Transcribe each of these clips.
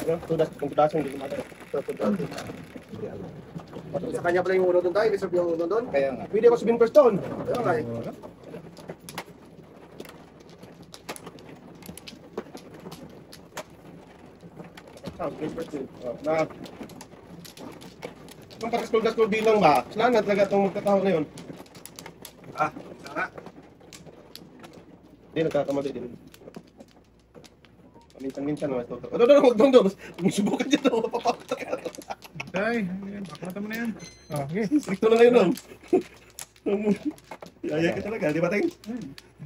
Kung tudasan, hindi ko matay. Sa kanya pala yung ulo doon tayo, reserve yung ulo doon. Kaya nga. Pwede ako sabihin first doon. Kaya nga eh. Na kung patas-school bilang ba, saan na talaga itong magkataon na yun? Nga. Hindi, nagkakamali din. Minsan-minsan naman ito. Huwag doon. Subukan dyan. Mapapakutak ka. Tay, bakmata mo na yan. Oh, okay. Stricto na ngayon, no? Yaya ka talaga, di ba, Ting?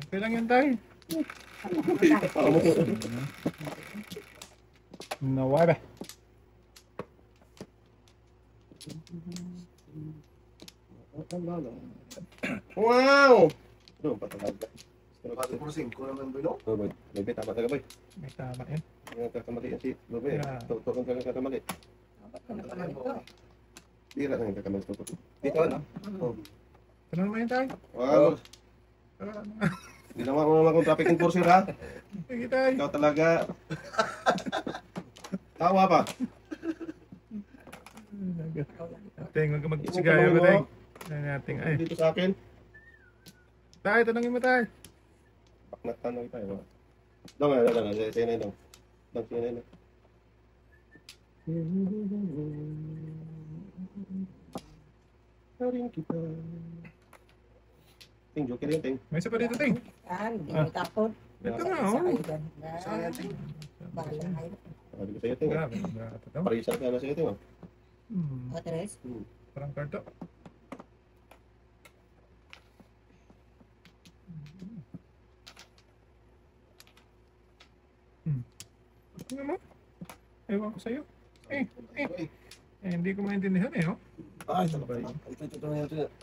Okay lang yan, tay. Naway ba? Wow! Doon, patawag ka. Puro-5 ko naman ba, no? May tama talaga, boy. May tama yan. Nagkakamali yan si Lobe. Yeah. Tukong ka nagkakamali. Tira na nagkakamali. Dito, ano? Ito na naman yan, tay. Wow! Ginawa mo naman kung traffic enforcer, ha? Sige, tay. Ikaw talaga. Tawa pa. Ting, huwag ka magsigayo ka, ting. Nating, ay. Dito sa akin. Tay, tanongin mo, tay. Paknatan tayo. Dong, sa'yo na yun. Dong, sa'yo na yun. Karin kita. Ting, joker yun, Ting. May isa pa dito, ting. Hindi mo takot. Ito na, Sa oh. kayo dyan. Bahala kayo. Sabi ko sa'yo, Ting. Grabe, grabe ito. Parisan ka na sa'yo, Ting. Tres. Parang karto. Ano mo? Ewan ko sa'yo. Hindi ko maintindihan eh, oh. Ay, talaga.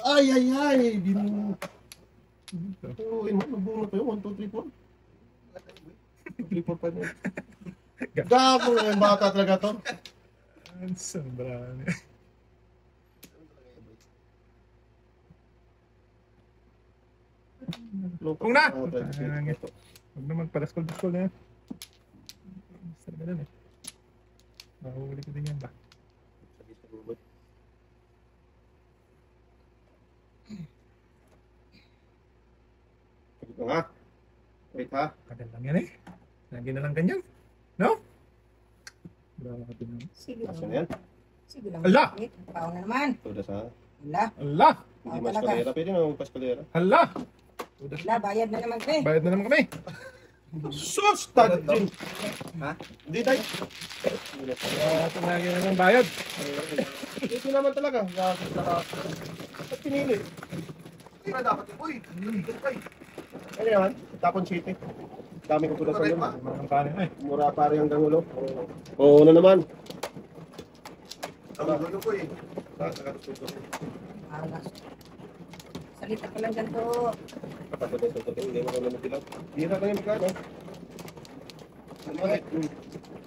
Ay! Di mo. Oo, nabuno pa yun. 1, 2, 3, 4. 3, 4, 5. Gago na yung bata talaga to. Ang sobra. Kung na! Huwag na magpalaskol-daskol na yan. Basta na ganun eh. Mahuli ko din yan ba? Ito nga. Wait ha. Tagal lang yan eh. Lagi na lang ganyan. No? Grabe na. Sige Asan lang. yan? Sige lang. Ala! Pao na naman. Tuda sa. Ala. Hala! Hindi mas kalera. Pwede na magpaskalera. Hala! Ala, bayad na naman kami. Bayad na naman kami. Sus! Tag! Ha? Hindi tayo. Ito lagi na ng bayad. Ito naman talaga. Ba't pinili? Hindi na dapat yun. Uy! Ano yan? Tapon City. Dami ko tuda sa yun. Ang kanin ay. Mura pare hanggang ulo. Oo na naman. Ang gulo ko eh. Alas. Salita ka lang ganito. Kapatid na ito. Hindi mo naman natilaw. Hira lang yung magkano.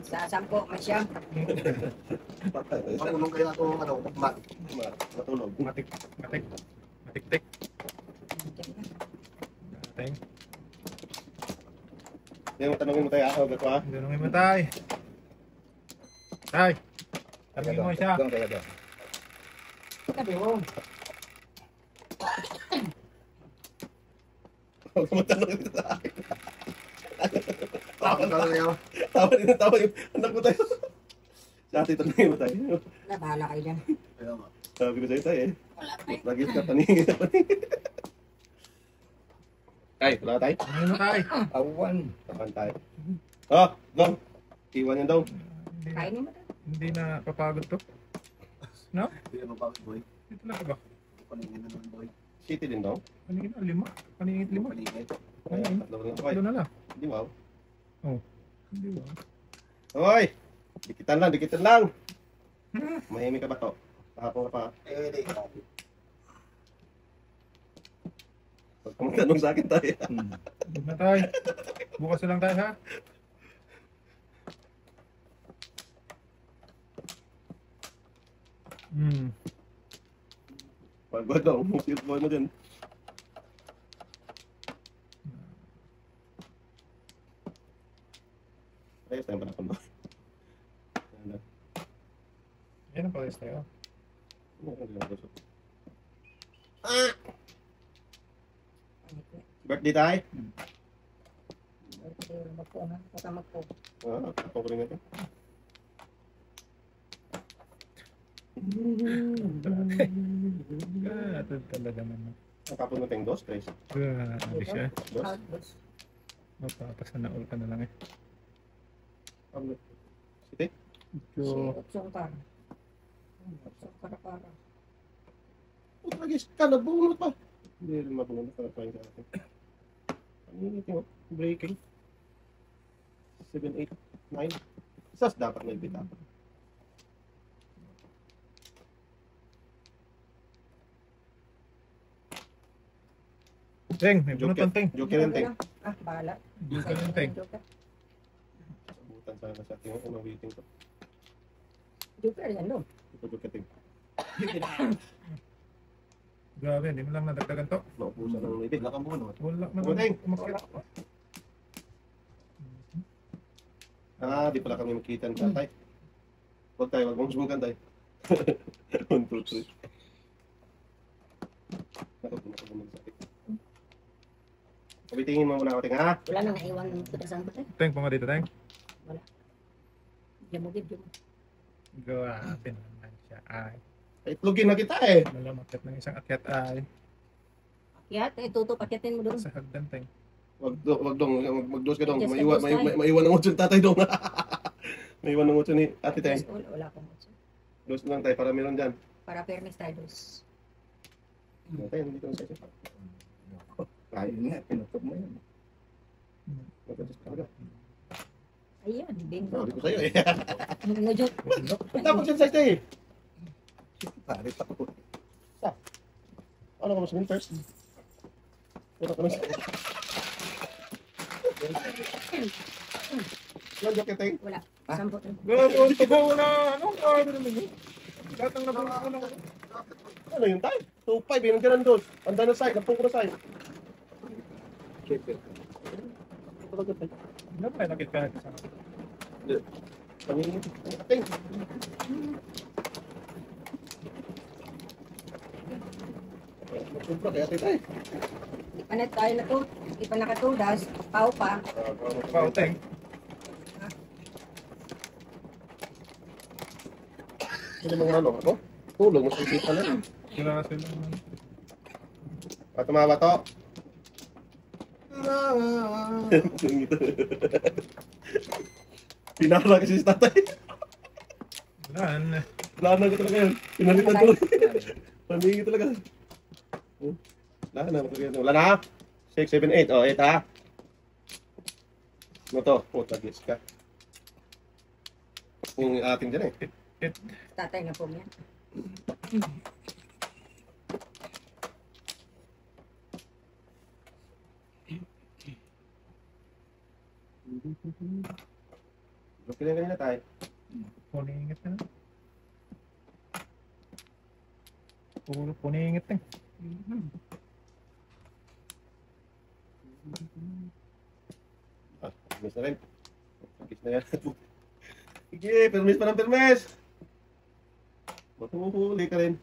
Sa 10, may siyam. Marunong kaya ako Matulog. Matik-tik. Ting. Hindi mo tanongin mo tayo ako. Gato ha? Ganungin mo tay. Tay. Tanungin mo siya. Sabi mo. Huwag mo tanongin mo sa akin. Tawa yung anak mo tayo. Sa atin tanongin mo tayo. Ala, bahala kayo dyan. Sabi ko sa'yo tayo eh. Wala pa eh. Lagi ka paningin. Tay, wala tayo? Tanungin mo tay. Awan. Tapan tayo. Oh, Dong. Iwan yan, Dong. Kainin mo to. Hindi na papagod to. No? Hindi na mabawit boy. Dito lang ba? Paningin na naman boy. City din, Dong. Paningin na, 5. Paningin 5. Paningin. Ay, tatlo lang ito. Ay, Ito na lang. Hindi, wow. Hindi ba? Hoy! Dikitan lang. Mahimik ka ba to? Kahapon ka pa. Hindi. Huwag ka magtanong sa akin tayo. Huwag na tayo. Bukas na lang tayo ha. Pagod daw, cute boy mo din. Ayos na yung panakon mo. na. Yan ang pares tayo. Ah! Birthday tayo? Magpo na. Baka magpo. Ako ko rin ito. Gatod talaga naman. Nakapon mo tayong 2, 3. Grabe siya. 2. Mapapasa na all ka na lang eh. Sige. Medyo... Opsyon ka. Opsyon para. Puta guys, nabunot pa. Hindi rin mabunot para trying sa atin. Ano yung ito? Breaking. 7, 8, 9. Isas dapat may bita. Teng, may bunot ang teng. Joker yung teng. Bahala. Joker yung teng. Sabutan sana sa ating unang waiting ko. Joker yan, no? Ito joker teng. Grabe, hindi mo lang nadagdagan to. Naupusan ng maybe. Wala kang bunot. Wala na Bunot, teng. umakyat. Di pala kami makita ng tatay. Huwag tayo, huwag mong subukan tayo. 1, 2, 3. Nakabunot sa atin. Kabitingin mo muna ako, ting, ha? Wala nang naiwan ng putasan ko, Teng, punga dito, Teng. Jamugid. Grabe naman siya. Ay, Itlogin na kita eh. wala makyat ng isang akyat ay. Akyat, tuto, pakyatin mo doon. Sa hagdan, Teng. Wag dong, magdos ka dong. Just Maiwan ka, boss, maiwan ng utso tatay dong. Maiwan ng utso ni ate tayo. Wala akong opsyon. Dos lang tayo para meron dyan. Para fairness tayo, dos. Tayo, hindi ko sa isa. Ayun nga, pinutok mo yun. Magkatas ka agad. Ayan, bingo. Sabi ko sa'yo eh. No joke. Dapat siya sa eh. Pare pa ko. Ano ka mas winters? Ano ka mas... Lang joke tayo. Wala. Sampo. Grabe, ang tabaw na. Ano? Grabe naman yun. Gatang na bunga ko lang. Ano yun tayo? 2-5 yun. Nandiyan ang dos. Anda na side. Napong ko na side. Talaga tayo. Ano ba nakit ka sa Pangingin. Ating. Magsumpra kaya tayo. Ipanet tayo na to. Ipanakatudas. Pau pa. Wow, Teng? Ano mga ano? Ako? Tulog. Mas usita na. Sila sila. Tumawa to. Pinara kasi si tatay. Wala na. Wala na ko talaga yun. Pinalitan ko. Paningi talaga. Wala na. Wala na. 6, 7, 8. O, 8 ha. Ano to? Puta, gets ka. Yung ating dyan eh. Tatay na po yan. Okay na kanina tayo. Puningit na. Puro puningit, Teng. Permis na rin. Permis na yan. Sige, permis pa ng permis. Matuhuli ka rin.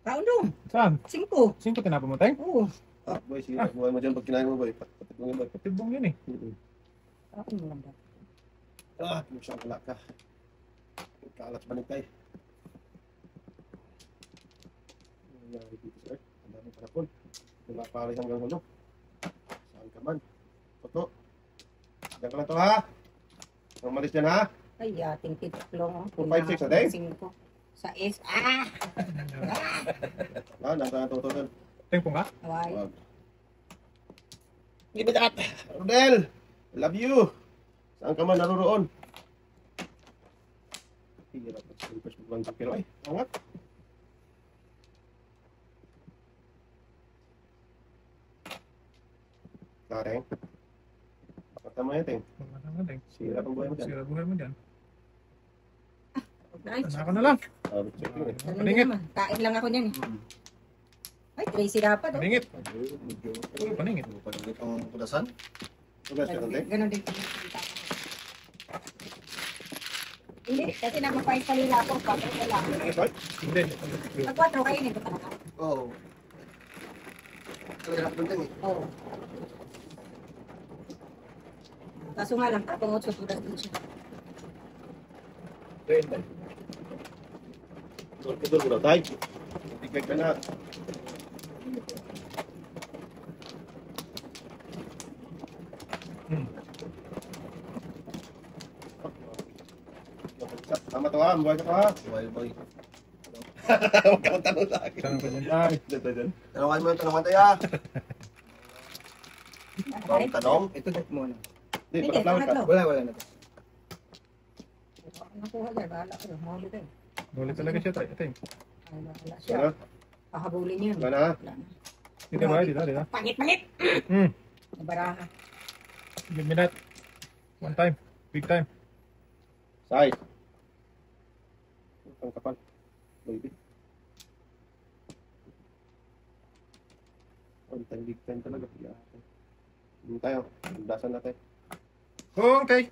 Kaundong. Saan? 5. 5 tinapa mo, Teng? Oo. Boy, sige, buhay mo dyan pag kinain mo, boy. Patitungin mo. Patibong yun eh. Ako mo lang dapat. Kung siyang wala ka. Kalat sa banig tayo. Ano nangyari dito sa earth? Ang daming panapon. Mula pare hanggang hulo. Saan ka man? Toto. Diyan ka lang to ha. Ang malis dyan ha. Ay, ating tituklong. 4, 5, 6, ating? 5. Sa is. Ah! Nasa ang toto doon. Teng, punga? Away. Wag. Give me that! Rodel! I love you! Saan ka man naroon? Hirap at slippers magbanto. Pero ay, ako nga. Kareng. Pakata mo yan, Teng. Punga naman, Teng. Sira pang buhay mo dyan. Sira buhay mo dyan. Nice. Anak ko na lang. Check yun eh. Ganun Paningit. din naman. Kain lang ako niyan. Ay, crazy dapat. Oh. Paningit. Medyo... Paningit. Pag itong kudasan. Tugas ka konti. Ganon din. Hindi, kasi nagpa-fight kanila ako. Bakit wala? Ipag? Hindi. Pag 4 kayo nito talaga. Oo. Talaga doon din eh. Oo. Kaso nga lang, kapag 8 tudas din siya. Tudor ko na tayo. Tigay ka na. Tama to ha, buhay ka to ha. Buhay. Huwag ka magtanong sa akin. Tanong ko dyan. Ay, Dyan. Tanongan mo yung tanongan tayo ha. Ay, Tanong? Ito net muna. Hindi, Hindi, pagkaplawag ka. pangatlo. Wala na to. Nakuha niya, bahala kayo. Mahuli kayo. huli talaga siya tayo. Ito Ay, bahala siya. Ano? Pahabulin niya. Wala na ha. Wala na. Dito ba? Dito. Pangit-pangit! Hmm. Nabaraha. Minute. One time. Big time. Say. Ang kapal. Baby. One time, big time talaga. Hindi tayo. Dasan natin. Oh, tay.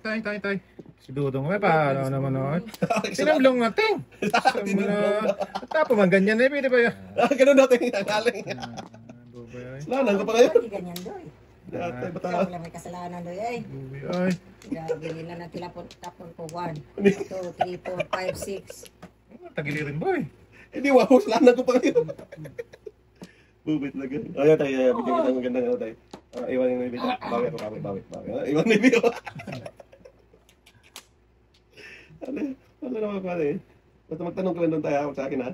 Si Dudong may paano naman noon. Sinamlong natin. Tapo man ganyan eh, pwede ba yan? Ganun natin ang galing. Bubay ay. Lanan ka pa kayo. Hindi ganyan, Doy. Dati Ikaw bata. lang may kasalanan, Doy. Ay, Bubay ay. grabe nila na tapon ko. 1, 2, 3, 4, 5, 6. Tagilirin boy. Hindi, wow. Lanan ko pa kayo. Bubit talaga. Ayan tayo. Bigyan kita ng magandang ano tayo. Iwan yung baby. Bawi ako. Iwan baby ko. Ano naman pala eh. Basta magtanong ka lang doon tayo sa akin ha.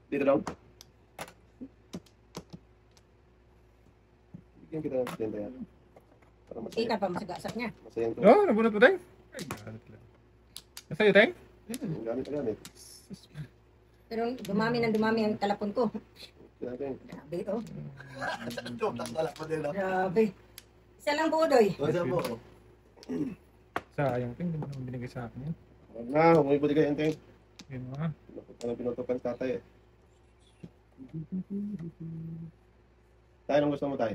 Dito daw. Bigyan kita ng presente yan. Para Hindi masaya. ka pa masagasap niya. Masayang to. Oh, nabunot mo tayo? Ay, galit lang. Nasa iyo tayo? Gamit. Pero dumami ang talapon ko. Natin. Grabe, oh. Wala pa din ah. Grabe. Isa lang buo, Doy. Wala po. Sayang, ting. Hindi mo naman binigay sa akin yan. Huwag na. Huwag mo bigay yan tayo. Yun mga. Anong pinutukan sa tatay eh. Tayo, anong gusto mo tayo?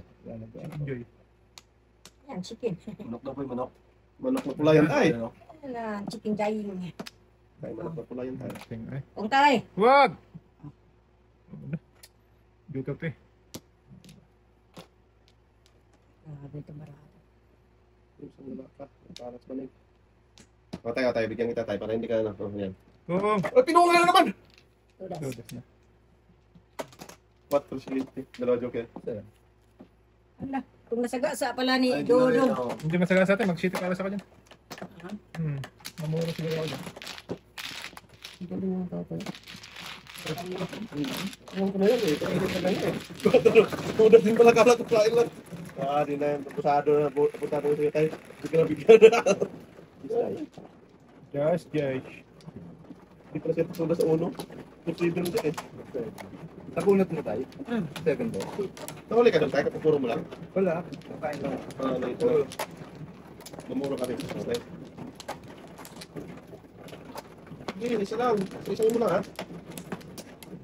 Enjoy. Yan, chicken. Manok na po yung manok. Manok na pula yan tayo. Yan, chicken dying. Tayo, manok na pula yan tayo. Ting ay. Kung tayo. Wag! Dukap eh. Grabe ito marami. Yung isang lalaka. Paras ba na yun? O tayo, bigyan kita tayo para hindi ka na. Yan. Oo. Ay, pinunga na naman! Tudas. Dudas na. What for siliti? Dalawa joke yan. Ala, kung nasagasa pala ni Ay, di na rin, Dodong. oh. Hindi masaga sa atin. Mag-shitty para sa kanya. Ah, Mamura siguro ako dyan. Dodong ang toto. Ano ko na yan eh. Kainit na lang eh. Tudas din pala kala kain lang. Di na yan. Pusado na. Pusado na siya tayo. Hindi ka na bigyan na. Just Josh. Hindi pala siya tudas sa uno. Posible na siya eh. Nakunot mo tayo. 7 po. Nakuli ka doon tayo. Kapupuro mo lang. Wala. Nakain lang. Ano ito? Mamuro ka rin. Okay. Hindi, isa lang. Isa mo lang ha.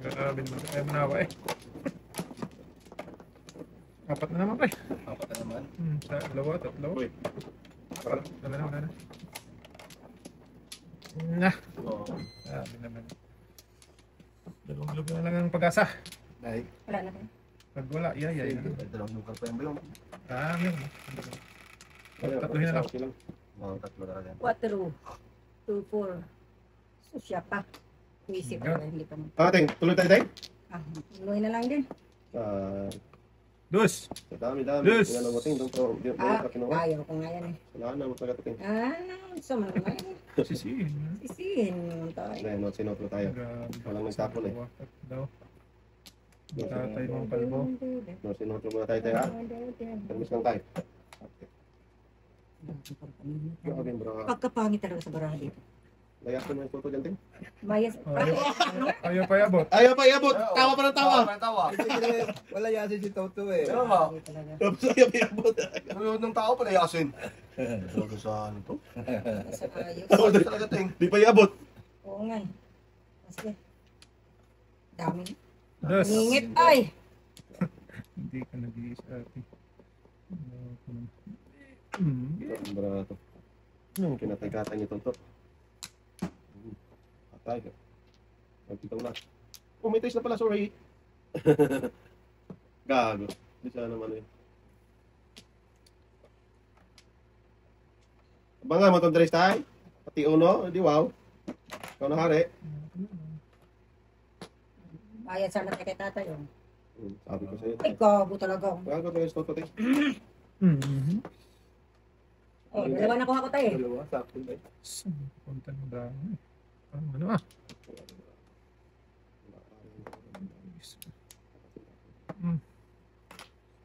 Grabe naman. Kaya mo na ako eh. Apat na naman pre. Apat na naman. Sa dalawa, tatlo. Uy. Wala na. Nah. Oo. Grabe naman. Dalawang na lang ang pag-asa. Dahil. Wala na tayo. Pag wala, yay. Dalawang lugar pa yung Yun. Tatluhin na lang. Okay lang. mga tatlo talaga. 4, 2, 4. So siya pa. Isip ko na hindi pa mo. Ting, tuloy tayo tayo. Inuwi na lang din. Dos. Sa dami-dami. Yes. Yan ang mating. Doon pa kinuha. Ayaw ko nga yan eh. Wala na, magpagat ting. So man naman yan. Sisihin. Sisihin mo tayo. Ngayon, sinotlo tayo. Grabe. Walang nagtapon eh. Daw. Tatay mong kalbo. Sinotlo muna tayo tayo ha. Permis lang tayo. Grabe bro. Pagkapangit talaga sa baraha dito. Layasin mo yung photo dyan ting. Mayas. Ayaw pa iabot. Ayaw pa iabot. Tawa pa ng tawa. Wala yasin si Toto eh. Pero nga, Tapos ayaw pa iabot. nanonood ng tao pala yasin. Talaga sa ano to? Sa ayos. Bakit talaga ting? Di pa iabot. Oo nga. Kasi. Dami. Dos. Ngingit ay. Hindi ka nag-iisa ate. Barato. Kinatay-katay niyo ito. Patay ka. Nagpitaw na. Oh, may taste na pala, sorry. Gago. Hindi siya naman eh. Abangan mo itong dress tayo. Pati uno, di wow. Ikaw na hari. Bayad sana tayo kay tatay. Oh. Sabi ko sa'yo. Ay, gago talaga. Gago tayo sa toto. Oh, dalawa na kuha ko tayo. Dalawa, sakto ba? Punta ng dami. Ano ah?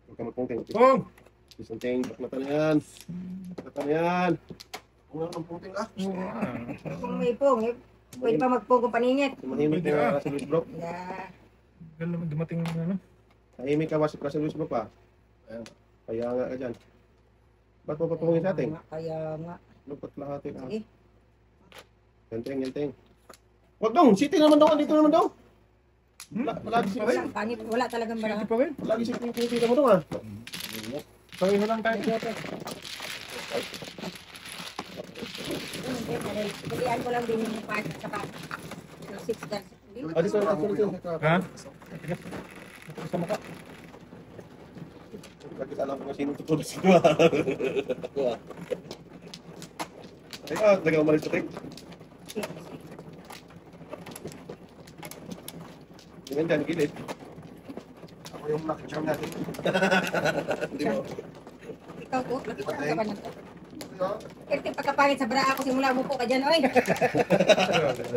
Huwag ka magpungting. Pong! Isang ting, baklata na yan. Baklata na yan. Kung ano ang puting ah. Kung may pong, eh, pwede pa magpong kung paningit. Mahimik Pwede ka ah. Russell Westbrook. Yeah. Gagal naman dumating ng ano. Tahimik ka Russell Westbrook pa. Ayan. Kaya nga ka dyan. Ba't mo papungin sa atin? Kaya nga. Lupat lahat eh. Sige. Yanteng, yanteng. Wag dong, city naman daw. Dito naman daw. Palagi si Wala, panit, wala talagang Sige baraha. pa rin. Palagi si pinipita mo dong ah. Pareho lang tayo. Balian ko lang din yung part sa pa. 6 guns. Ah, dito. Ha? Sa mukha. Lagi sa alam ko kung sino tutulog si Dua. Ay, lagyan umalis ko, Tek. Tingnan dyan, gilid. Ako yung lucky charm natin. Hindi mo. Ikaw po, lagi ka ka ba na to? Ano? Kasi pagkapangit sa bra ako simula mo po ka dyan, oy.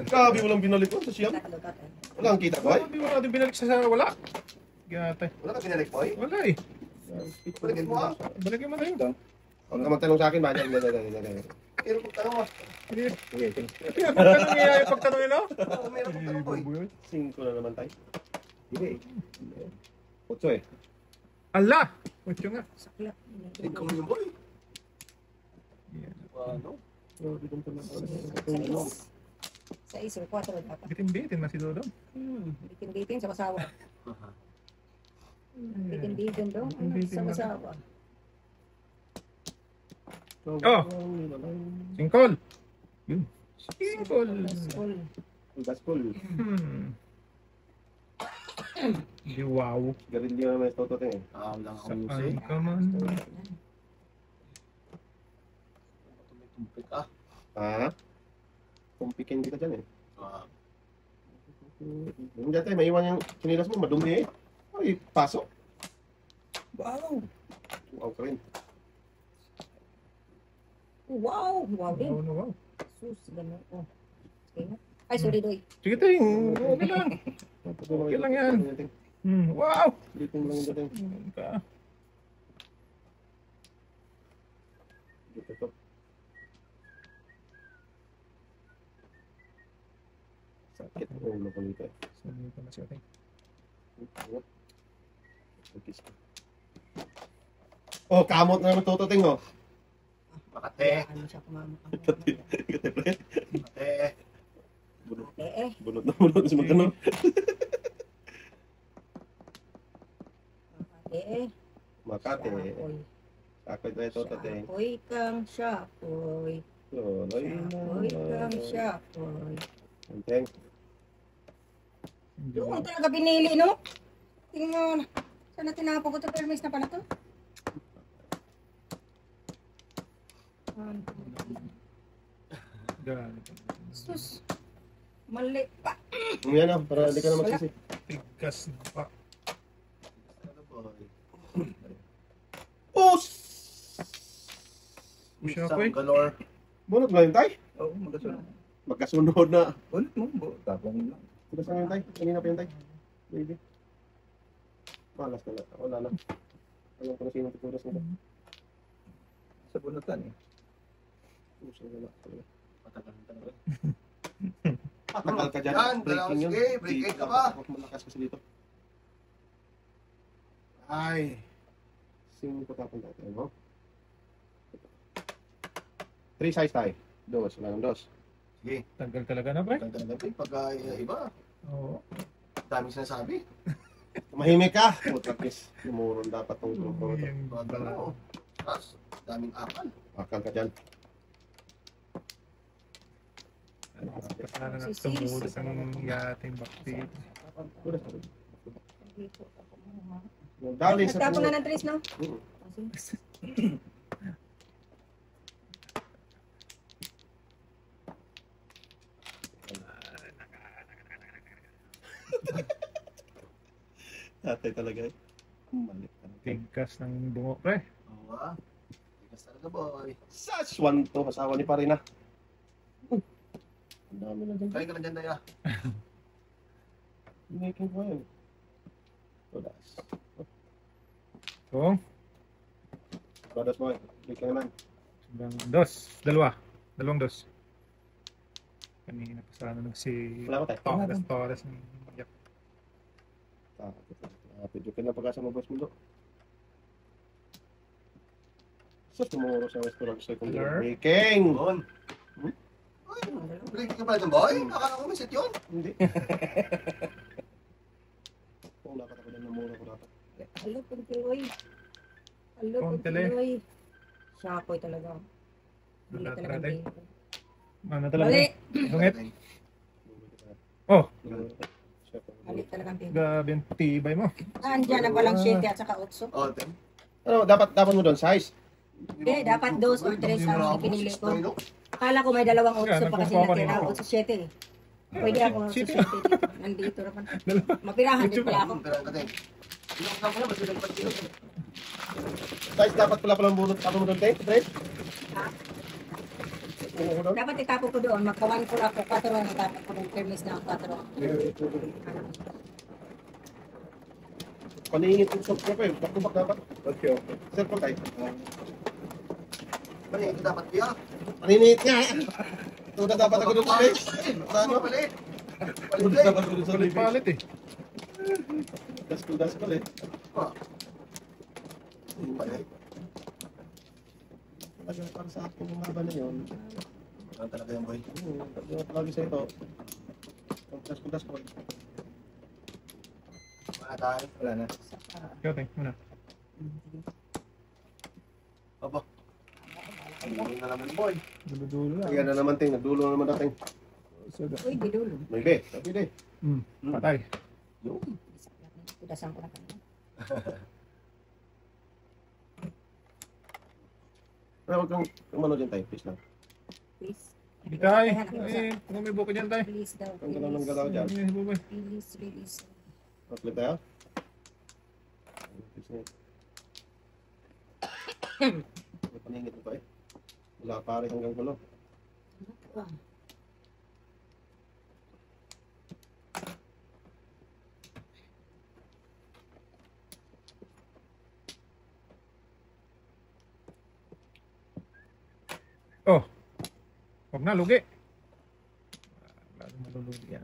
Grabe, walang binalik ko sa siyam. Wala ang kita ko, ay. Hindi mo natin binalik sa wala. Gata. Wala ka binalik, boy? Wala eh. Balikin mo ah. Balikin mo na yun. Huwag ka magtanong sa akin, ba? Pero kung tanong mo. Sige. Pagtanong niya yung pagtanong yun, no? Oo, meron kong tanong, boy. 5 na naman tayo. Hindi. 8 eh. Ala! Ocho nga. Saklap. Ikaw mo yung boy. Ano? Sa iso, 4 dapat. Bitin-bitin na si Dodo. Bitin-bitin sa kasawa. Bitin-bitin daw. Sa kasawa. Oh! Singkol! Yun. Singkol! Gaskol. Di wow. Garilyo na may toto eh. Lang ako yung Saan ka man? tumpik ah. Ha? Kumpikin kita dyan eh. Ah, Yung dati, maiwan yung kinilas mo, madumi eh. Ay, pasok. Wow! Wow ka rin. Wow! Wow din. Wow na wow. Sus, gano'n. Oh. Sige na. Ay, sorry, Doy. Sige ting, okay lang. Okay lang yan. Wow! Dito lang yung dating. Ka. Dito to. Sakit ang ulo ko dito eh. Sabi ko na siya ting. Oh, kamot na naman tututing oh. Makate. Ano siya kumama. Makate. Bunot na bunot si magkano. Makate. Shapoy. Sakit na ito tututing. Shapoy kang shapoy. Loy Shapoy kang na. shapoy. Anteng. Doon talaga pinili, no? Tingnan. Sana tinapon ko ito, pero miss na pala to. Sus. Mali pa. Yan oh, para hindi ka na magsisi. Tigas na pa. Ano, boy? Pus! Siya Isang po eh. galore. Bunot ba yun tay? Oo, magasunod. Magkasunod na. Ulit mo, tapong lang. Magasunod yun tay. Kanina pa yun tay. Baby. Malas na lang. Wala na. Alam ko na sino tuturas nito. Sa bunutan eh. Puso na lang. Matagal na talaga. Tagal ka dyan. Yan, Breaking yun. sige, break eight ka ba? Huwag malakas kasi dito. Ay. Sino ko tapon dati? Ano? 3 size tayo. Dos. Wala ng dos. Sige. Tagal talaga na pre. Ganda na natin pagka iba. Oo. Daming sinasabi. Mahimik ka. Puta guys. Lumuron dapat tong grupo. Yung Bata na, oh. Tapos, daming akal. Akal ka dyan. Kasana na tumulot ang yating bakti. Dali sa Nagtapon na ng trace, no? Mm. Sige. Tatay talaga eh. Malik ka. Tingkas ng bungo, pre. Oo, ah. Tigas talaga, boy. Saswan to. Asawa ni Parina. Ang dami na dyan. Kain ka lang dyan, Daya. Making ko yun. Todas. So, Todas mo. Balik ka naman. dalawang dos. Kanina pa sana si Wala ko tayo. Torres ng yak. Pidyo ka na pagkasa mo boss mundo. Sus, tumuro sa restaurant sa kong Sir? baking. Doon. Hmm? Uy, break ka pala dyan, boy. Akala ko may set yun. Hindi. Kung dapat ako na namura ko dapat. Hello, Pagkiloy. Hello, Kontele. Pagkiloy. Siyakoy talaga. Hindi Lahat talaga. natin. Ano talaga? Bali. Sungit. Oh, Bali talaga. grabe yung tibay mo. Andiyan na palang 7 at saka 8. Oh, ten. Ano, dapat mo doon size. Eh, dapat 2 o 3 ang pinili ko. Akala ko may dalawang 8 pa kasi natira. 8 7 eh. Pwede ako sa 7 dito. Nandito naman. Mapirahan din pala ako. Ilok na pala, basta nagpat kilo. Size dapat pala ng bunot. Ano mo doon, Tay? Fred? Ha? Ano mo doon? Dapat itapo ko doon. Magkawan ko ako 4 ang itapo ko ng permis na 4. Paningit yung soft ko eh. Bakubak dapat. Okay. Sir po tayo. Mali, ito dapat kaya. Paninit nga. Ito na dapat ako doon, Tay. Ano pala? Ito dapat ako doon sa lipas. Palit eh. Das pala eh. Talaga para sa akin yung haba na yun. Ano talaga yung boy? Lagi sa ito. Das ko. Wala tayo. Wala na. Ikaw, Ting, muna. Aba. Ano na naman boy? Dulo-dulo lang. Ayan na naman, Ting. Nagdulo na naman dating. Uy, didulo. May be. Sabi de. Patay. Kudasan ko na kanina. Pero huwag kang umano dyan tayo. Please lang. Please. Bitay. Ay, kung may buko dyan tayo. Please daw. Ang galaw ng galaw dyan. Ay, bubay. Please, release. Maslit tayo. May paningit ito eh. Wala pare hanggang gulo. Oh. Huwag na, lugi. Lalo malulugi yan.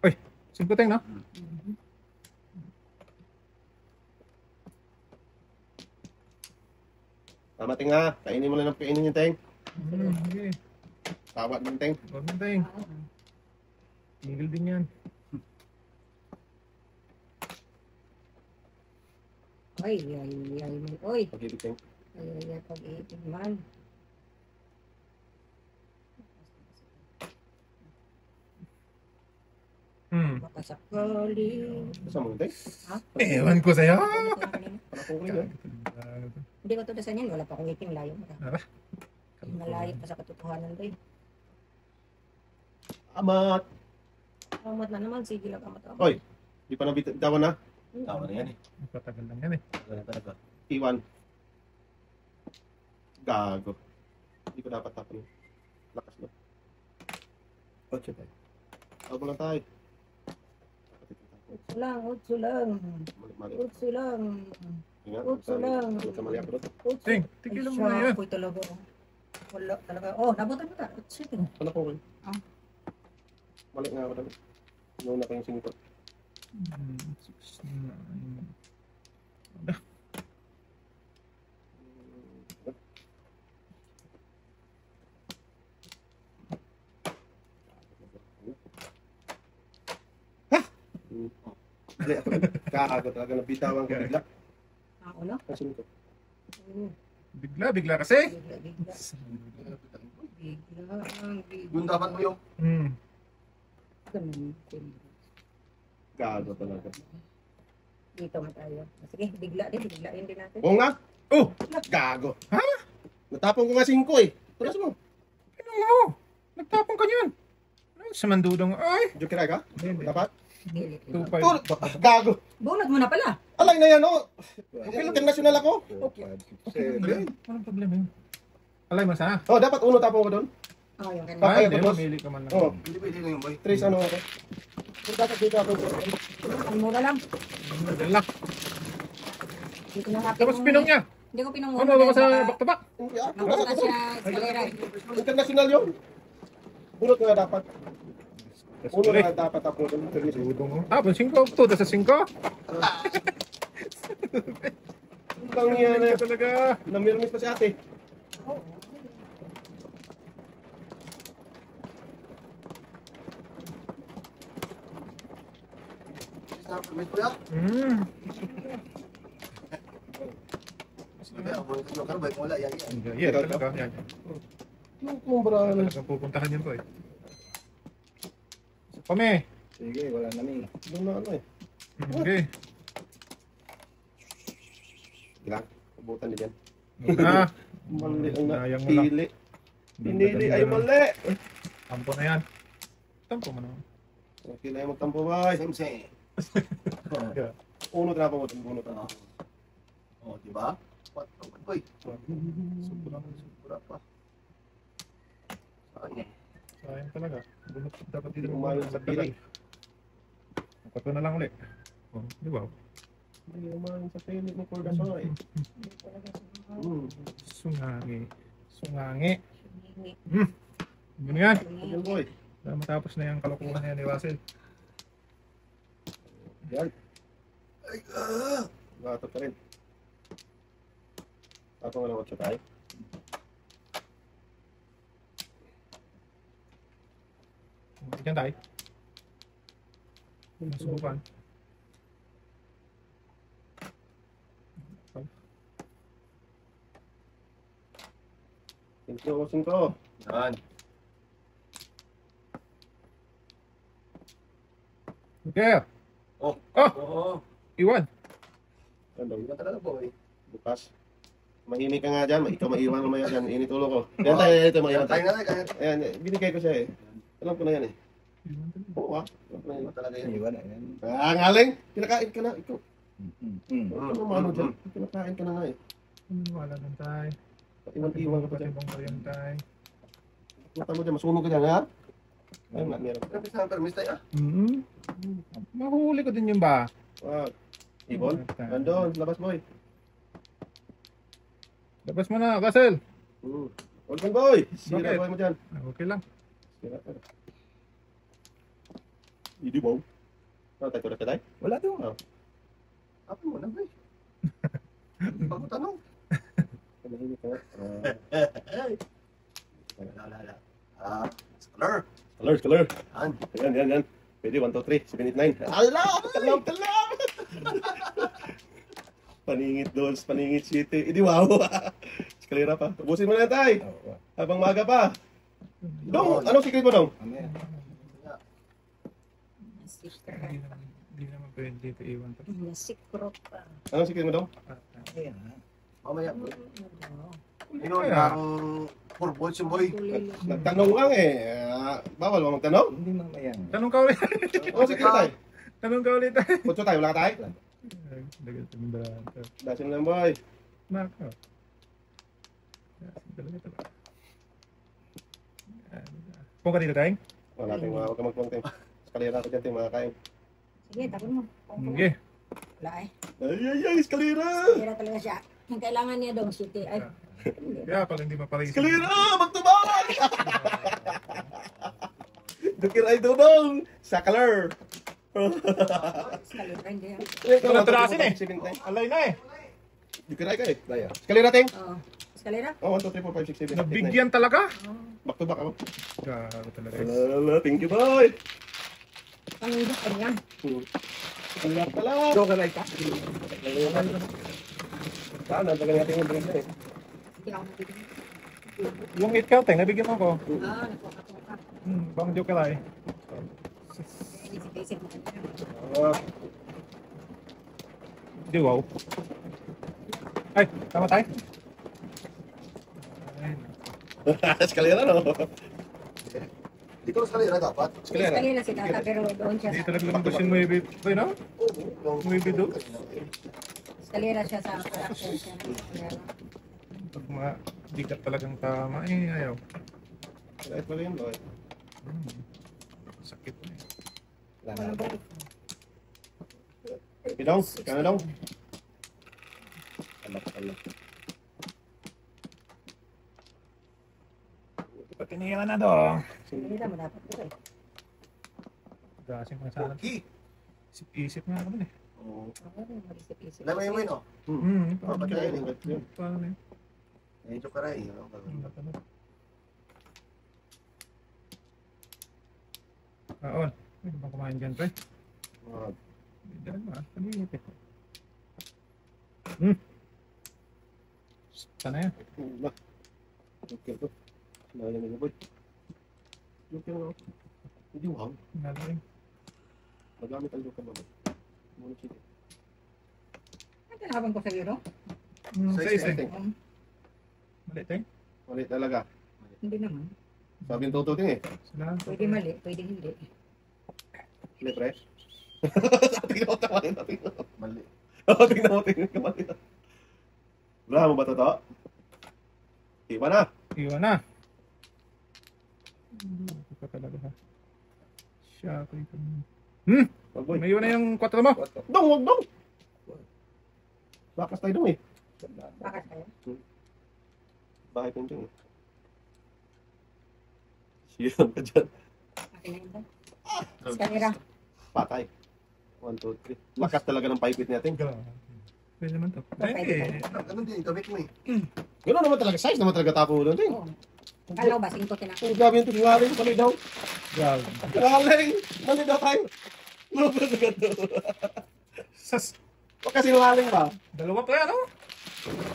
Uy, simputeng, no? Tama, Ting ha. Kainin mo lang ng kainin yung Ting. Okay. Tawad din, Ting. Huwag na, Ting. Tigil din yan. Ay, ay, ay, man. Oy. Pag-ibig, Ting. Ay, ay, ay, pag-iipin man. Makasakali. Basta mo, Ting. Ha? Ewan ko sa'yo. Para kung rin yan. Hindi ko tudasan yan. Wala pa akong ngipin. Layo. Ara. Malayo pa sa katotohanan ko eh. Amat. Amat na naman. Sige lang amat. Oy. Di pa nabitawan na. Tama na yan eh. Patagal lang yan eh. Wala talaga. Iwan. Gago. Hindi ko dapat tapon. Lakas na. Ocho tayo. Tawag lang tayo. Utso lang. Utso lang. Mali-mali. Utso lang. Ingat. Utso lang. Huwag ka mali ako doon. Utso. Ting, tigilan mo na yan. Ako'y talaga. Wala talaga. Oh, nabutan mo ta. Utso. Wala ko rin. Ah. Mali nga ako doon. Nauna ko yung sinipot. 6, 9. Mali ako doon. Gago talaga, nabitawan ko bigla. Ang ulo? Kasi nito. Bigla kasi. Bigla. Bigla. Yung dapat mo yung Ganun. Gago talaga. Dito nga tayo. Sige, bigla rin din natin. Oo nga. Oh! Gago. Ha? Natapon ko nga 5 eh. Tulas mo. Ano mo? Nagtapon ka niyan. Ano sa mandudong? Ay! Jokiray ka? Hindi. Dapat? 2-5. Gago. Bunot mo na pala. Alay na yan, oh. International ako. 4, 5, 6, 7. Anong problema yun? Alay mo sana. Oh, dapat uno tapon ko doon. Oh, yung kanina. Ay, Ay, hindi. boss. Mamili ka man lang. Oh, hindi pwede na yung boy. 3 ano ako. Kung dapat dito ako. Ang mura lang. Dala. Dito na natin. Tapos pinong niya. Hindi ko pinong Ano ba sa back to back? Napunta siya eskalera. International yun. Bunot nga dapat. Uno nga dapat ako doon. Tapos 5. 2 sa 5. Ang yan eh. Talaga. Namirmis pa si ate. Permit ko yan. Sige, ako yung joker, balik mo wala, yan. Yeah, talaga. Yan. Yung kumbra. Talagang pupuntahan yan to eh. Pame. Sige, wala na mi. Doon na ano eh. Okay. Ilang? Abutan din yan. Ah, Mali ang sayang mo lang. napili. Pinili ay mali. Tampo na yan. Tampo mo na. Okay na yung magtampo ba? Same. Uno na pa mo. Uno na. Oh, di ba? Boy. Sobra pa. Sayang. Sayang talaga. Bunot dapat Hindi dito umayon sa pili. Kato na lang ulit. Oh, di ba? Hindi umayon sa pili ni Cordasoy. Sungangi. Sungangi. Ano yan? Yan boy. Matapos na yung kalokohan niya ni Russell. Yan. Gato ka rin. Ako nga lang 8 tayo. Diyan tayo. Masubukan. Cinco. Yan. Okay. Oh. Oh! Oo. Iwan. Ano? Hindi ka talaga boy. Bukas. Mahimik ka nga dyan. Ikaw maiwan mamaya dyan. Initulo ko. Yan tayo. Ito maiwan Tayo tayo. na kaya. Ayan. Binigay ko siya eh. Alam ko na yan eh. Oo ah. Alam ko na yan. Ano talaga yan? Iwan na yan. Ah, ngaling. Kinakain ka na. Ikaw. Ano Mm. mano dyan? Kinakain ka na nga eh. Wala lang tayo. Iwan ka pa dyan. Ibang variant tayo. Mata mo dyan. Masunog ka dyan ha? Ayun nga. Meron. Kapis na permis tayo ah. Mahuli ko din yun ba? Ah. Ibon. Nandun. Labas boy. Labas mo na, Russell. Olgan boy. Sira Bakit? boy mo dyan. Okay lang. Sira ka. Hindi bow. Ano tayo? Tulat ka tayo? Wala to. Sabi mo na boy. Hindi pa ko tanong. Kanahimik ka. Wala. Scholar. Color. Yan. Yan. Pwede, 1, 2, 3, 7, 8, 9. Alam! Paningit doon, paningit city. Hindi, wow. Eskalera pa. Ubusin mo na yan, tay. Habang maaga pa. Dong, anong secret mo, Dong? Mamaya. Hindi naman pwede dito iwan to. Nasikrot pa. Anong secret mo, Dong? Ayan. Mamaya boy. Kaya, Ang 4 volts yung boy. Nagtanong lang eh. Bawal mo magtanong? Hindi mamaya. tanong ka ulit. Anong secret tayo? Tanong ka ulit. Kutso tayo, wala ka tayo? Dagal tumindaan ka. Dasin lang, boy. Naka. Talaga talaga. Kung kanina tayo? Wala tayong huwag ka magpong tayo. Eskalera ko dyan tayo, makakain. Sige, tapon mo. Okay. Wala eh. Ay, eskalera! Kira talaga siya. Ang kailangan niya daw, city. Ay, Kaya pala hindi mapalis. Eskalera! Magtubang! Dukir ay dudong! Sakler! eskalera, hindi yan. Ito na tarasin eh. Alay na eh. Dukir ay ka eh. Daya. Eskalera, ting! Oo. Eskalera? Oh, 1, 2, 3, 4, 5, 6, 7, 8, 9. Nabigyan talaga. Back to back ako. Grabe talaga. Thank you, boy! Pangidok ka niyan. Kaya pala. Joker right ka? Saan? Natagal natin yung break na eh. Hindi ako mabibigyan. Yung 8 counting, nabigyan mo ako. Nagpapatuka. Bang joke ay. Inisip-isip mo. Di wow. Ay, tama tayo. Ay, Eskalera no? Dito sa kalera dapat. Eskalera. Kanina si Tata, pero doon siya hindi sa... talaga lang gusto yung maybe. Ay, no? Maybe do. Eskalera siya sa production siya. Pag mga bigat talagang tama, eh, ayaw. Kahit pala yun, Lloyd. Sakit na eh. Walang balik. Pinong, kano dong? Alak. Patiniyan na do. Hindi mo dapat ito eh. Gasing mga sana. Okay. Isip-isip nga naman eh. Oo. Ako rin, mag-isip-isip. Alam mo yun, no? Parang Ba't kaya yun? Paano na yun? Medyo karay. Ano? On. Ano bang kumain dyan, pre? Ah, Diyan ba? Ano yun ito? Sana yan? Ba? Joker to. Sumali na boy. Joker na. Hindi wow. Nalaring. Magamit ang joker ba ba? Muna sige. Ang tinahabang ko sa iyo, no? Sa isa. Size. Mali tayo. Mali talaga. Hindi naman. Sabi yung tututing eh. Sila. Pwede mali, pwede hindi. Mali pre. Tingnan mo tama yun. Tingnan mo. Mali. Tingnan mo mali. Wala mo ba ito to? Iba na. Iwan na. Ito ka talaga ha. Siya ko ito. Wag boy. May iwan na yung 4 mo. Dong, wag dong. Bakas tayo dong eh. Bakas kayo. Bakit yun dyan eh? Siyan ka dyan. Akin na yun ba? Eskalera. Patay. 1, 2, 3. Lakas talaga ng pipit natin. Pwede naman to. Pwede. Ganun din, kamit mo eh. Gano'n naman talaga size naman talaga tapo doon din. Oo. Kala ko ba, 5 tina. Ang grabe yung tingaling. Mali daw. Grabe. Tingaling. Mali daw tayo. Lupit na ganito. Sas. Huwag kasi tingaling ba? Dalawa pa yan, no?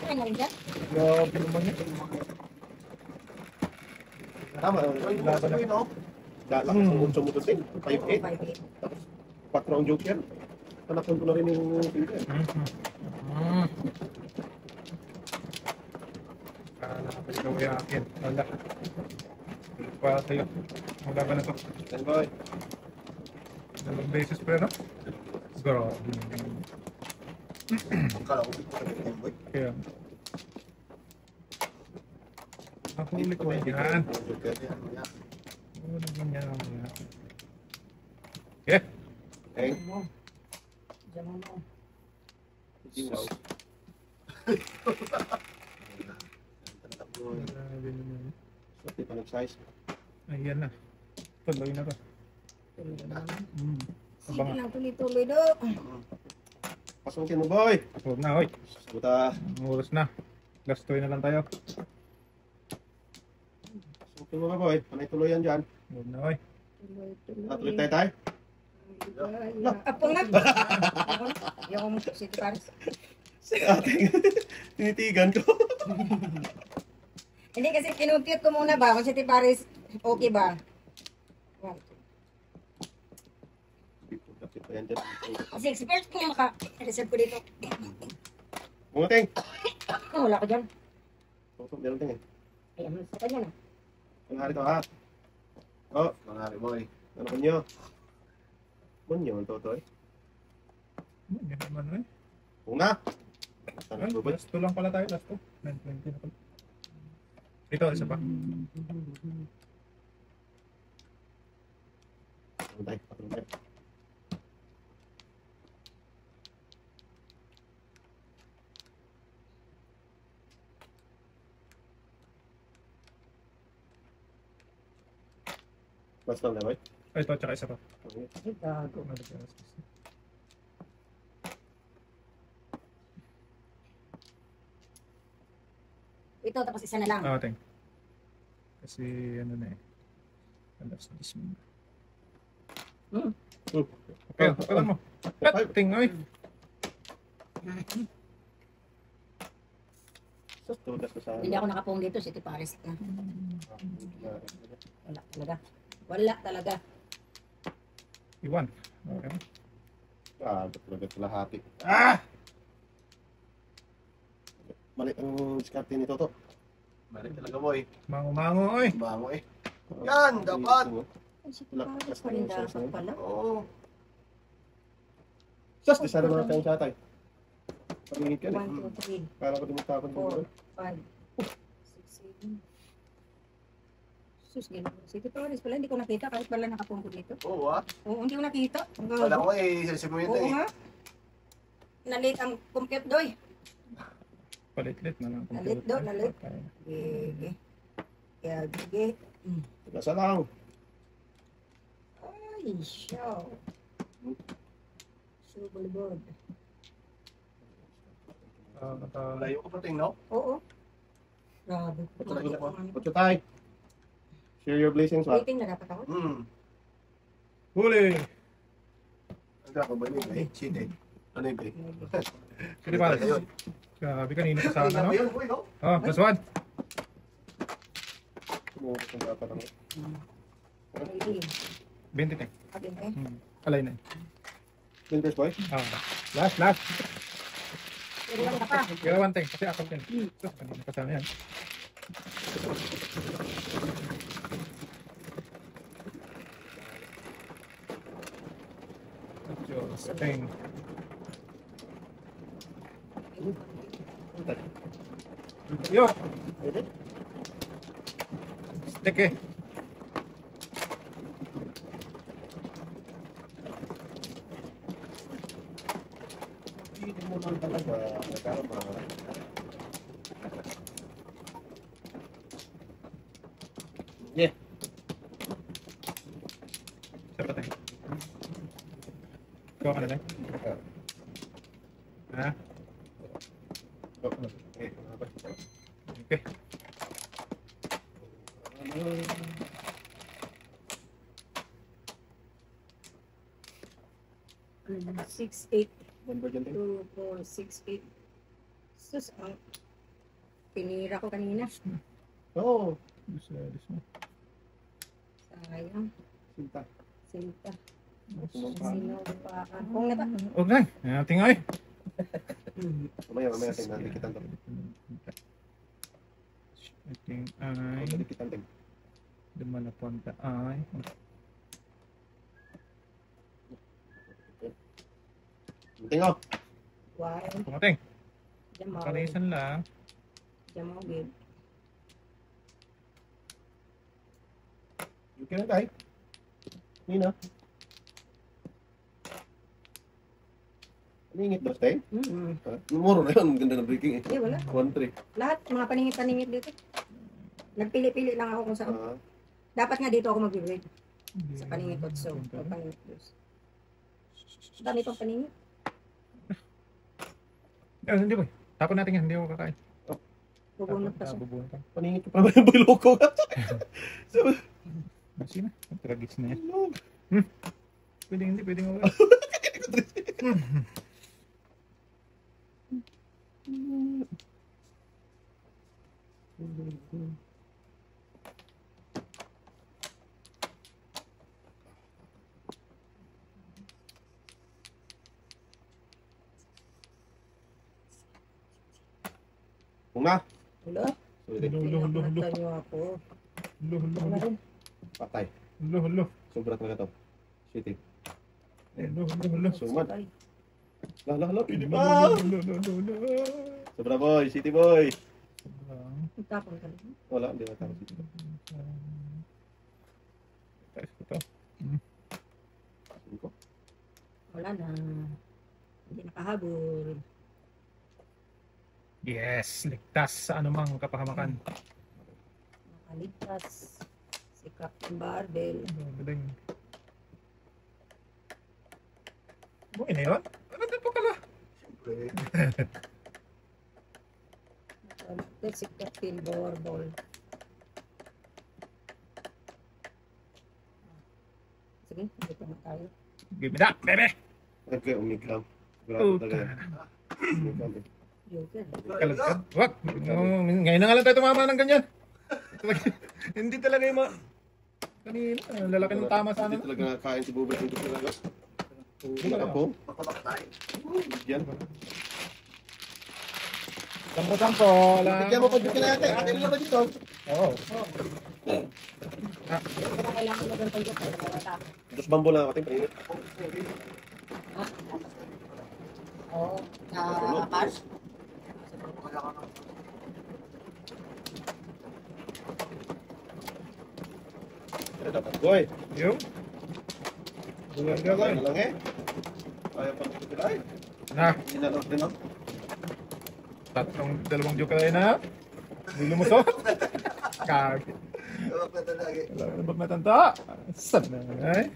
Ano rin dyan? Grabe naman yun. Tama. Ay, gusto ko yun, no? Lakas ng mucho mo doon din. 5'8". 5'8". 4 ang joke yan. Panakon ko na rin yung finger. Kala ko ikaw ay akin. Wala. Para sa'yo. Wala ba na to? Stand by. Dalawang beses pa no? Grabe. Akala ko dito kamit mo, boy. Kaya. Nahuli ko yan. Joker yan, yan. Nahuli ko yan. Yeah. Okay. Diyan mo. Tingnan. Grabe naman. Sorti pa nag-size. Ayan na. Tuloy na to. Sige Abang. lang, tuloy-tuloy do. Pasukin mo boy. Huwag na, hoy. Buta. Ang oras na. Last toy na lang tayo. Pasukin mo ba boy. Panay tuloyan dyan. Huwag na, hoy. Tuloy tayo tayo. Apong na. Yung City Paris. Si ating tinitigan ko. Hindi kasi kinumpute ko muna ba kung City Paris okay ba? Kapit pa yan dyan. Kasi expert ko maka-reserve ko dito. Bungating. Wala ko dyan. Tutok, meron ting eh. Ay, ano sa kanya na? Ang hari to ha. Oh, Manari, boy. ano ko nyo? Bunyo, ang toto eh. Yan naman, eh. Una. Ay, last two lang pala tayo. Last two. 920 na pala. Ito, isa pa. Patay, patay. Basta na ba? Ay, ito, tsaka isa pa. Okay. Ay, gago. Ito, tapos isa na lang. Ah, thank. Kasi, ano na eh. Alas 10 mo. Okay, pakalan mo. Pating, oy. Sus, tudas ko sa... Hindi ako nakapong dito, City Paris na. Wala talaga. Wala talaga. Iwan. Okay. Talaga kalahati. Mali ang diskarte nito to. Mali talaga mo eh. Mango-mango, oy. Bango eh. Yan, dapat. Ay, City Paris pa rin dapat pala. Oo. Sus, di sana mga kayong satay. Pamingit ka 1, na. 2, 3, Parang ko dumutapon dito. 4, 5, 6, 7. Sus, gano'n. City Paris pala, hindi ko nakita kahit pala nakapong ko dito. Oo ah. Oo, hindi ko nakita. Ang Wala gago. ko eh. Sisip mo yun Oo eh. nga. Nalit ang compute doy. Palit-lit na lang. Nalit do, nalit. Gege. Kaya gege. Nasa lang. Ay, siya. Subulbod. Layo ko pating, no? Oo. Grabe. Putyo tayo. Share your blessings, wa? Waiting na dapat ako. Huli! Ang ako ba yun eh? Cheat eh. Ano yun eh? Sige pa. Ayun. Grabe kanina pa sa Tingnan ano. mo yun, uy, no? Oh, plus one. Sumuha ko dapat ang... Waiting. 20 na. Abin eh. Alay na. Builders boy? Last. Pero lang ka pa. Kaya one thing. Kasi akal din. Ito, kanina pa sana yan. Diyos, ting. Yo! Stick eh. Hindi mo lang talaga. Nagkama. Yeah. Siapa tayo? Ikaw ka na lang? Ha? Okay. 6, 8, Number dyan din. 2, 4, 6, 8. Sus, ang pinira ko kanina. Oo. This mo. Sayang. Sinta. Sinta. Sumampa. Sino pa? Kung nata. Huwag na. Tingay. Mamaya tingnan. Dikitan to. Ating ay. Dikitan din. Duman na punta ay. Tingnan. Why? Pumating. Jamaw. Kalisan lang. Jamaw, babe. You can tayo. Nina. Paningit ba tayo? Muro na yun. Ang ganda ng breaking eh. Eh, wala. 1-3. Lahat, mga paningit-paningit dito. Nagpili-pili lang ako kung saan. Dapat nga dito ako mag-break. Sa paningit ko. So, paningit ko. Dami pang paningit. Hindi boy. Tapon natin yan. Hindi ako kakain. Bubunot pa siya. Bubunot pa. Paningit ko pa ba yung biloko ka? Sino? Tragis na yan. Pwede hindi. Pwede nga wala. Kung na. Wala. Hulo. Pinapunta niyo ako. Wala rin. Patay. Hulo. Sobra talaga to. City. Hulo. Sumat. Ay, Lah. Pili pa. Sobra boy. City boy. tapon ka rin. Wala. Hindi na tama City. Taas ko to. Wala na. Hindi nakahabol. Yes, ligtas sa anumang kapahamakan. Nakaligtas. Si Captain Barbell. Galing. Buhay na yun? Ano din po pala? Siyempre. Nakaligtas si Captain Barbell. Sige, dito. Tama tayo. Give me that, baby! Okay, umikram. Oh, Grabe talaga. Umikram eh. Joker. Kalagkad. Wag! Ngayon na nga lang tayo tumama ng ganyan. Hindi talaga yung mga... Kanina, ang lalaki ng tama sa Hindi amin. talaga nakakain si Bubay dito talaga. Wala po. Yan. Sampo-sampo lang. Bigyan mo pa dito natin. Atin mo ba dito? Oo. Kailangan mo ganito yung Joker. Dos bambo lang ating painit. Oo. Kapal. Dapat boy. Yung? Bulan ka Kaya lang. lang eh. Kaya pa dito sila eh. Na, Sinalot din ako. dalawang joke kayo na. Hindi lumusot. Kag. Wala ka na ba't matanda? Sad na. Ay.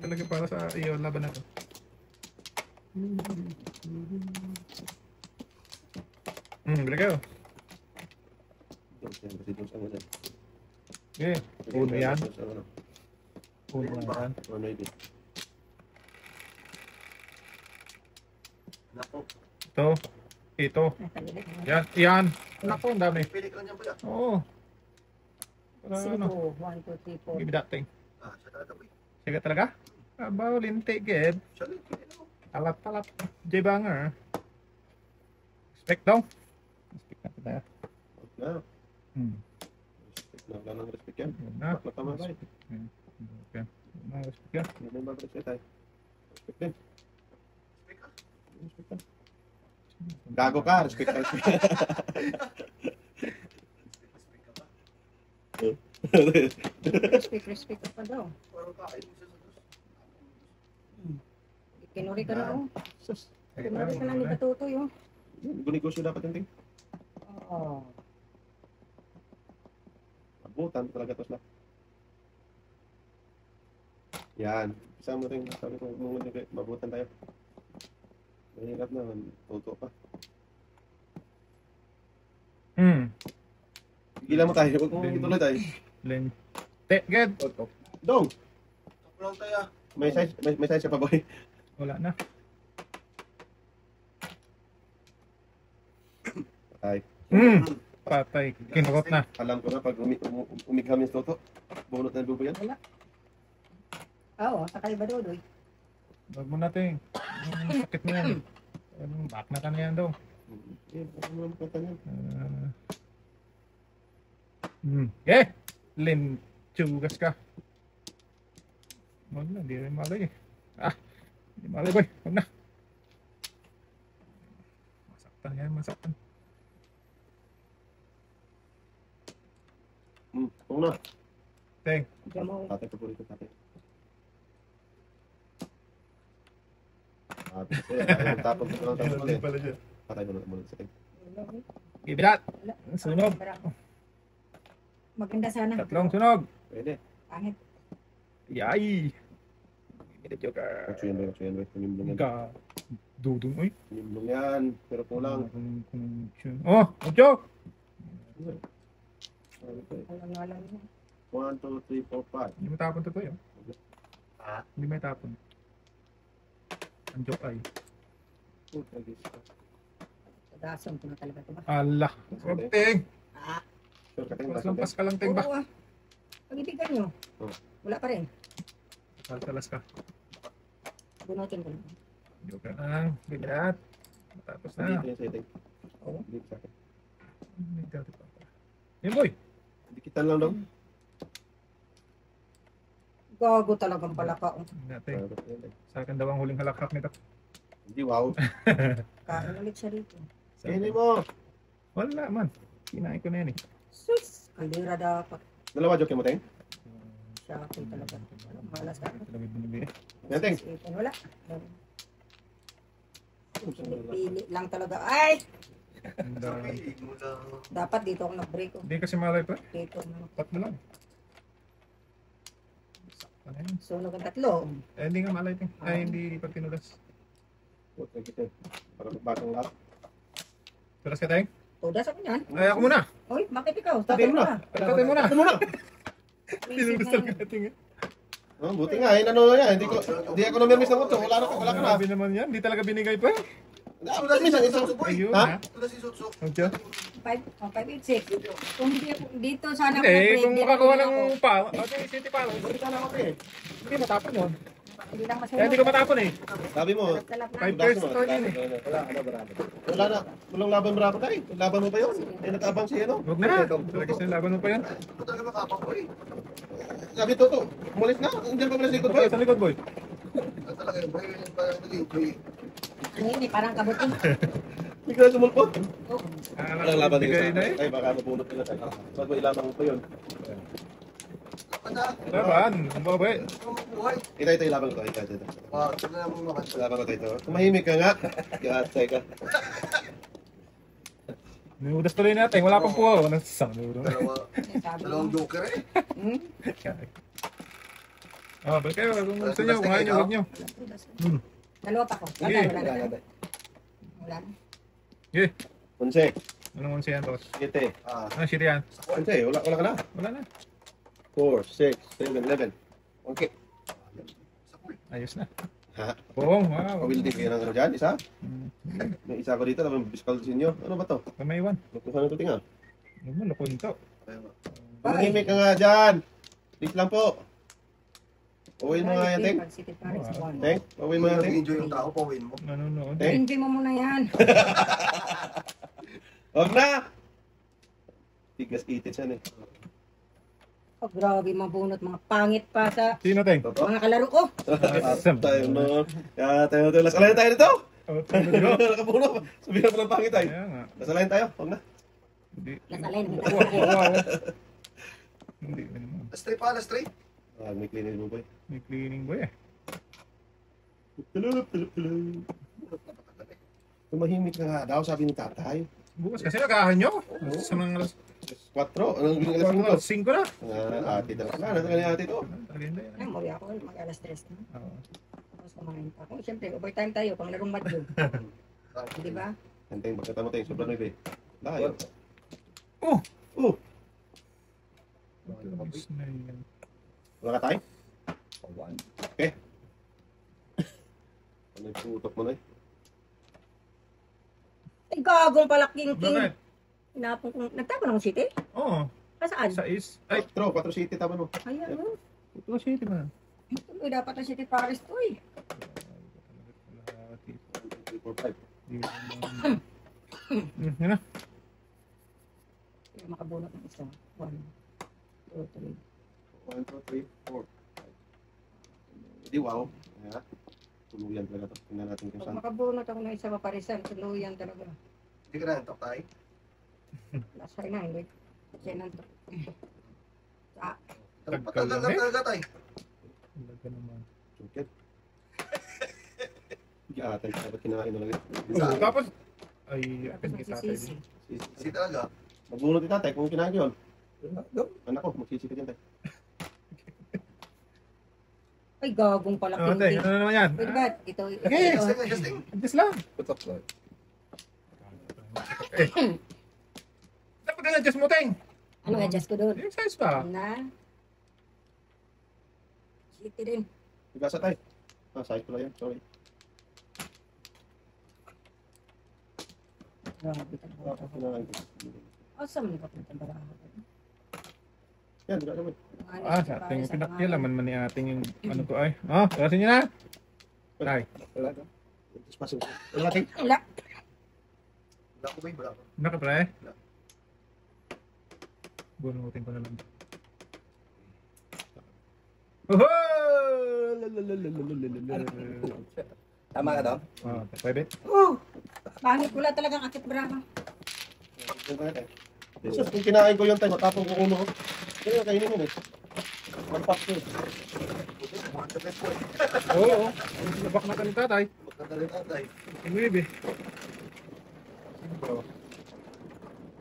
Talaga para sa iyo laban na to. Bili kayo. Kasi dos ang ano. Okay. Uno yan. Dos ang ano. Uno yan. Ano ito? Ito. Ito. Yan. Yan. Naku, ang dami. Pili ka lang dyan pala. Oo. Para ano. 1, 2, 3, 4. Give me that thing. Siya talaga ba? Sige talaga? Abaw, lintik, Ged. Siya lang, pili lang. Talat-talat. J-banger. Respect daw. Respect natin tayo. Na. Hmm. Respect na. Wala nang respect yan. Yun na. Bakla tama ba eh. Okay. Respect yan. Hindi mo ba respect tayo? Respect din. Respect din. Gago ka. Respect ka. Respect ka pa daw. Parang kain mo siya sa dos. Kinuri ka na oh. Sus. Kinuri ka na ni Katutoy oh. Negosyo dapat yung ting. Oo. Abutan talaga to sila. Yan. Isa mo rin. Sabi ko, mabutan tayo. Mahirap na. Tuto pa. Gigilan mo tayo. Huwag mong ituloy tayo. Lente. Ged. Dong! Ako lang tayo. May size ka pa boy. Wala na. Ay. Patay. Kinurot na. Alam ko na pag umigham yung toto. Bunot na lubo yan. Oo, sakay ba Dodoy? Huwag mo natin. Ang sakit mo yan. Back na ka na yan daw. Ano mo naman kata niyan? Eh! Linchugas ka. Huwag na, hindi rin malay eh. Hindi malay boy. Huwag na. Masaktan yan, masaktan. Kung na. Teng. Diyan mo. Tatay paborito tatay. Tapos ko lang tapos ulit. pala dyan. Patay mo na sa ting. Give it that. Sunog. Maganda sana. Tatlong sunog. Pwede. Pangit. Yay! Give me the joker. Magsuyan ba? Kunimblong yan. Ga. Dudong. Uy. Kunimblong yan. Pero kulang. Oh! Ocho! Alam na alam mo. 1, 2, 3, 4, 5. Hindi mo tapon to yun. Hindi may tapon. Ang joke ay. Dason ko na talaga ito ba? Allah. Ting! Sure ka ting. Lampas ka lang, Ting ba? Oo ah. Pag-ibigan nyo. Oh. Wala pa rin. Salas ka. Bunutin ko na. Joke lang. Give me that. Matapos na. Dito yung setting. Oo. Dito sa akin. Yan boy. Dikitan lang daw. Gago talagang palaka. Oh. Natin. Sa akin daw ang huling halakhak nito. Hindi, wow. Kain ulit siya rito. Kainin mo. Wala man. Kinain ko na yan eh. Sus! Kaldera dapat. Dalawa joke mo, Ting. Siya ako talaga. Malas ka. Talaga binibili. Yan, Ting. Wala. Pili lang talaga. Ay! And, Pili mo lang. Dapat dito ako nag-break. Oh. Hindi kasi malay pa. Dito na. Tatlo lang. Sakta na yan. Sunog ang tatlo. Eh, hindi nga malay ting. Ay, hindi pag tinulas. Huwag na kita. Para magbagong lahat. Tulas ka tayong? Tudas ako niyan. Ay, ako muna. Oy, bakit ikaw? Tatay mo na. Patay mo na. Ano mo na? Tinulas talaga natin eh. Oh, buti nga, ano yan. Hindi ako namirmis ng 8. Wala ka na. Grabe naman yan. Hindi talaga binigay pa. Minsan, isang Ayun Ha? ha. Ito na si Sutsuk. Okay. 586. Kung hindi ako, dito sana ako Eh, nag-break, kung di makakuha ako. ng pao, okay, city pao. Balik ka na ako eh. Hindi matapon yun. Hindi lang Kaya hindi ko matapon eh. Sabi mo, Talap na. 5 pairs to yun eh. Wala, ano, marami. wala na. Walang laban bravo tayo. Laban mo ba yun? Eh, nag-abang siya, no? Huwag na. Talaga siya laban mo pa yan. Ito talaga makapang ko eh. Sabi Toto, umalis na. Hindi pa pala likod Boy, boy. sa likod boy. Ito talaga yung brain yung parang nag-enjoy. Hindi, parang kabuti. Hindi ka na sumulpot. Oh, Walang laban din Bigay sa na eh. Ay, baka mabunot nila tayo. Pag may ilabang mo pa yun. Laban na. Laban. Ang babae. Ito mabuhay. Ito ilabang ko. Ito. Ito na lang mo makas. Ilabang ko ito. Tumahimik ka nga. Gatay ka. Niudas tuloy natin. Wala pang puwa. Walang sasang. sabi Dalawang mo. joker eh. Hmm? Balik kayo. Kung gusto nyo, kung ayaw nyo, huwag nyo. Dalawa pa ko. Sige. Wala na. Wala na. Okay. 11. Anong unsa yan, boss? 7. Ano shit yan? 11. Wala ka na. Wala na. 4, 6, 7, 11. Okay. Ayos na. Ha? Pong, wow. Pawilding kayo ng ano dyan? Isa? Hmm. May isa ko dito. Naman biskal sa inyo. Ano ba to? May iwan. Magkuhan ng tutinga. Huwag mo, lukon to. Tumahimik ka nga dyan. Please lang po. Uwiin mo nga yan, Teng. City Paris, one. Teng, uwiin mo yan, Teng. Nag-enjoy yung tao, pawin mo. Nanonood. Eh? Enjoy mo muna yan. Huwag na! Tigas itit yan eh. Oh, grabe mabunot. Mga pangit pa sa Sino, Teng? Toto? mga kalaro ko. Awesome. Tayo no. Kaya tayo ito. Nasalayan tayo dito. Oh, talaga. Nakapuno. Sabihan mo lang pangit tayo. Kaya nga. Nasalayan tayo. Huwag na. Hindi. Nasalay na. Wow. Hindi. Last three pa, last three. May cleaning mo boy. May cleaning boy eh. Tulog. Tumahimik ka nga daw, sabi ni tatay. Bukas kasi nagahan nyo. Sa mga alas 4. Anong Parang ginagawa mo alas 5 na. Ate daw. Ano ka ni ate to? Talaga Ay, mawala ako. Mag-alas 3 na. Oo. Tapos kumain pa ako. Siyempre, overtime tayo. Pang larong madyo. Di ba? Antay, magkatama tayo. Sobrang nuibe. Layo. Oh! Oh! Ayos na yan. Wala ka tayo? One. Ano yung putok mo na eh? Ay, gagong palaking king. Bakit? Inapong kong, nagtapon akong city? Oo. Saan? Sa is. Ay! 4 city tama mo. Ayan, oh. Ito city man. Uy, dapat na city Paris to eh. 3, 4, 5. Yan na. Kaya makabunot ng isa. 1, 2, 3. 1, 2, 3, 4. Hindi wow. Ayan. Tuluyan talaga to. Tingnan natin kung Pag saan. makabunot ako ng isa maparisan, tuluyan talaga. Hindi ka na nantok tayo. Nasa na, hindi. Kasi nanto. Ah, Tagkal lang eh. Talaga tayo. Talaga naman. Chukit. Hindi atay. Dapat kinain na lang yun. Oh, tapos. Ay, akin kita tayo magsisisi. din. Kasi talaga. Magbunod ni tatay kung kinain yun. Anak ko, magsisika dyan tayo. Ay, gagong pala Oh, Teng, king. ano naman yan? Pwede ba? Ito, Okay. ito. Testing. Adjust lang. Put up lang. Dapat ka na-adjust mo, Teng. Ano adjust ko doon? Yung size pa. Na. City din. Igasa tayo. Side pala yan. Sorry. Grabe talaga. Kinain ko. Awesome na papunta baraha. Yan, diba naman. Sa ating pinakialaman man ni ating yung ano to ay. Kalasin nyo na. Tay. Wala na. Tapos pasok. Wala natin. Wala. Wala ko ba yung wala ko. Naka pre. Bunutin ko na lang. Tama ka daw? Pwede? Pangit wala talagang akit baraha. Jesus, kung kinain ko yung tayo, matapong ko ulo ko. Kaya kainin mo eh. Mag-pack ko eh. Oo. Nabak na ka ni tatay. Magkadali tatay. Baby.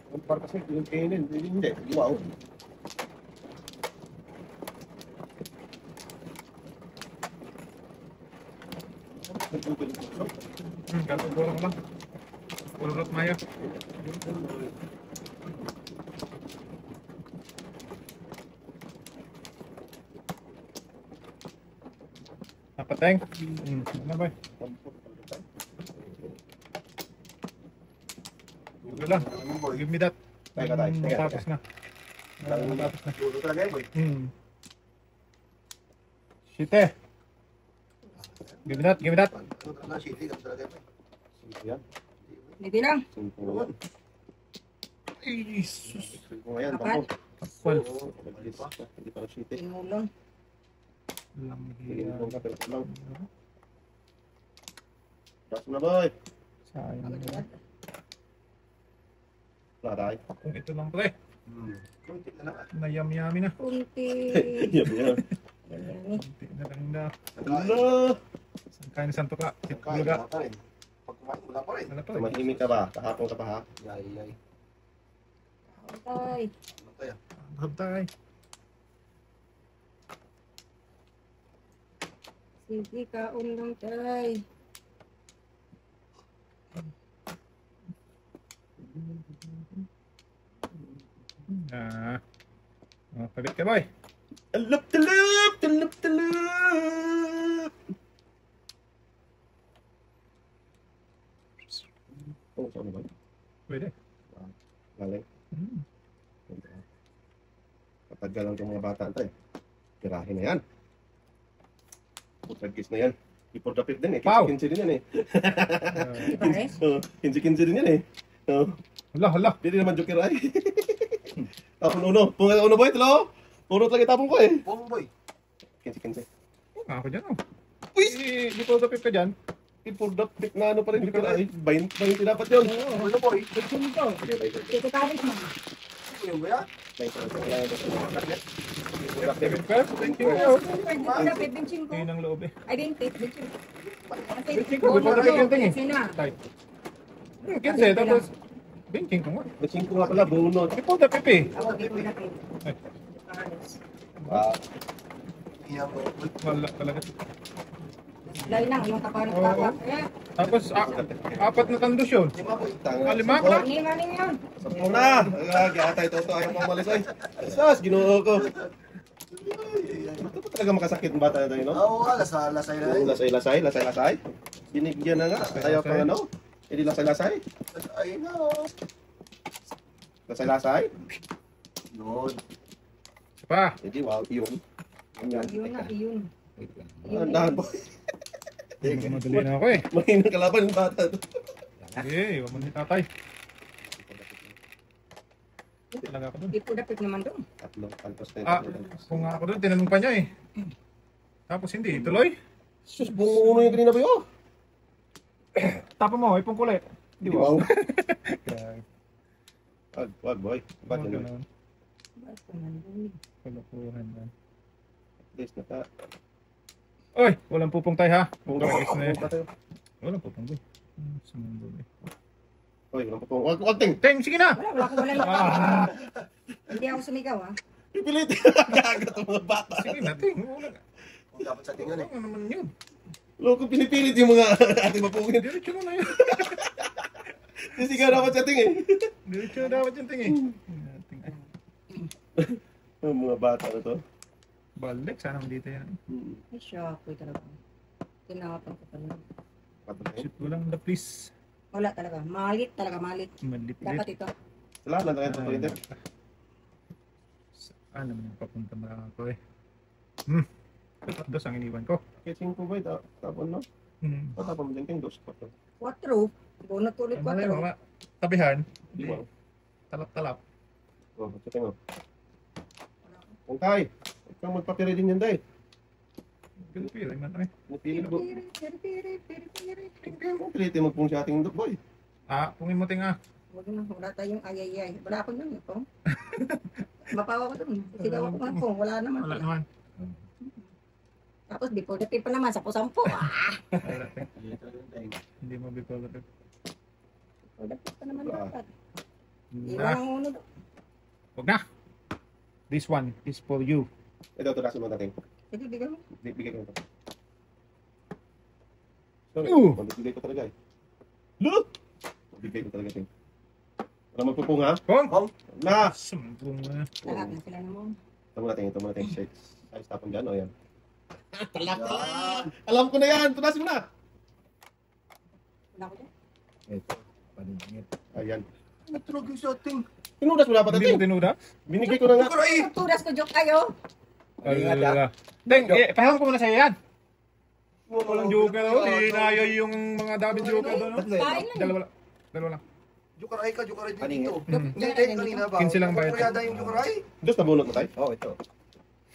Ang par kasi, yung kainin. Hindi. Wow. Ganto bola ko lang. Ulurot maya. Pateng. Ano ba? Wala lang. Give me that. Teka, tayo. Teka, Matapos na. Matapos na. Dulo talaga yan, boy. Site. Give me that. Give me that. Dulo talaga, shitty. Dulo talaga yan, boy. Yan. Hindi lang. Simple yan. Jesus. Simple nga yan. Apat. Tampo. Apple. Hindi pa na shit eh. Tinulong. Hindi Lamhiya. mo ka pero lang. Tapos na boy. Sayang. Wala tayo. Kung ito lang pre. Kunti na lang. Nayam-yami na. Kunti. Yan yan. Kunti na lang na. Wala. Saan kain santo ka? Kain, Titbulaga. wala pa rin. Pag kumain, wala pa rin. Wala pa. Tumahimik ka ba? Kahapon ka pa ha? Yay, yay. Tay. Ano tayo? Habtay. Sige, kaon lang tay. Palit ka boy. Talap, talap, talap, talap. Oh, saan ba? Pwede. Galing. Katagal lang itong mga bata tayo. Tirahin na yan. Putagis na yan. Before the pit din eh. Pow! 15 din yan eh. Pares? 15 din yan eh. Hala, hala. Hindi naman joker ay. Tapon uno. Punga uno boy, talo. Puro talaga tapon ko eh. Bong, boy. 15. Ako dyan oh. Uy! Di ko tapit ka dyan. Before the pit na ano pa rin joker ay. 20 dapat yun. Ano, boy? Dito Pares mo. Ano yung ba yan? David ka? Thank you. Dapat bensin ko. Ngayon ang loob eh. Ay, bensin. Bensin. Bensin ko. Before the pit yung tingin. Sina. Tay. 15 tapos. Benching ko nga. Basing ko nga pala, bunod. Before the pit eh. Ako, before the pit. Ay, Pares. Iyan ko. wala talaga. Lain lang, yung kapanan Oo. tapa. Tapos, apat na tandos yun. Lima, boy. Lima ka na. Maning yun. Sapo na! Gata ito ito. Ano pang malis ay? Sas, ginoo ko. Ito pa talaga makasakit ng bata na tayo, no? Oo, lasay na yun. Lasay. Binigyan na nga. Tayo pang ano? Hindi lasay. Ay, no. Lasay. Yun. Isa pa. Hindi, wow, yun. Yun na, yun. Dahan po. Madali na ako eh. Mahinang kalaban ng bata. Sige, iwan mo ni tatay. Talaga ako dun. Before the pit naman doon. Tatlong kalpos na Ah, kung nga ako dun, tinanong pa niya eh. Tapos hindi, tuloy. Sus, bungo uno yung kanina ba yun? Tapa mo, ipong kulit. Hindi, wow. Wag, boy. Ba't yun? Ba't naman doon? Kalokohan na. At least naka... Oy, walang pupong tayo ha. Guys na eh. tayo. Walang pupong boy. Sumundo eh. Oy, walang pupong. Wag, ting! Teng, sige na! Wala akong wala lang. Ah, Hindi ako sumigaw ha. Pipilit! Gagat ang mga bata. sige na, Teng. Wala ka. Kung dapat sa tingnan eh. Ano naman yun? Loko, pinipilit yung mga ating mapungin. Diretso mo na yun. Hindi ka dapat sa ting eh. Diretso na dapat yung Teng eh. Teng. Ang mga bata na to. Balik, sana dito yan. Ay, shock ko talaga. Tinawapan ko pala. Patay. Shoot mo lang the please. Wala talaga. Malit talaga, malit. Malipit. Dapat ito. Salamat lang tayo to Inter. Saan naman yung papunta mo ako eh? Dos ang iniwan ko. Kissing ko ba ito? Tapon no? Patapon mo dyan kayong dos. 4. Bunot ulit Ano na 4. yung mga tabihan? Di ba? Talap-talap. Oh, check mo. Okay. Huwag kang magpapiri din yan, Day. Pilo-pilo man eh. Napili mo. Piri. Pilitin mo pong sa ating boy. Ah, pungin mo ting ah. Huwag na, wala tayong ayayay. Wala ako nun, ito. Mapawa ko dun. Sigaw ako nga po. Wala naman. Wala naman. Tapos before the pit pa naman, 10-10. Wala ting. Hindi mo before the pit. Before the pit pa naman dapat. Na. Iwan ang uno. Huwag na. This one is for you. Ito, tunasin mo natin. Sige, bigyan mo. Bigay ko ito. Sorry, Ooh. bigay ko talaga eh. Look! Bigay ko talaga ito. Wala magpupong ha? Kong! Na! Sumbong na. Lahat na sila naman. Ito mo natin. Size tapon dyan o yan. Talaka. Alam ko na yan. Tunasin mo na. Wala ko dyan. Ito. Paningit. Ayan. Natrog yung sa ating. Tinudas mo dapat Hindi mo ating. tinuda? Binigay ko na nga. Kuray! Turas ko joke kayo. Ingat, ha? Teng, pahawak ko muna sa'yo yan. Walang joker daw. Inayay yung mga daming joker doon. no? Kain na. Dalawa lang. Dalawa lang. Jukaray ka, jukaray din Paningit. dito. Mm. Hindi, kanina ba? 15 lang bayad. Kuryada yung jukaray. Diyos, nabunot mo tayo. Oo, ito.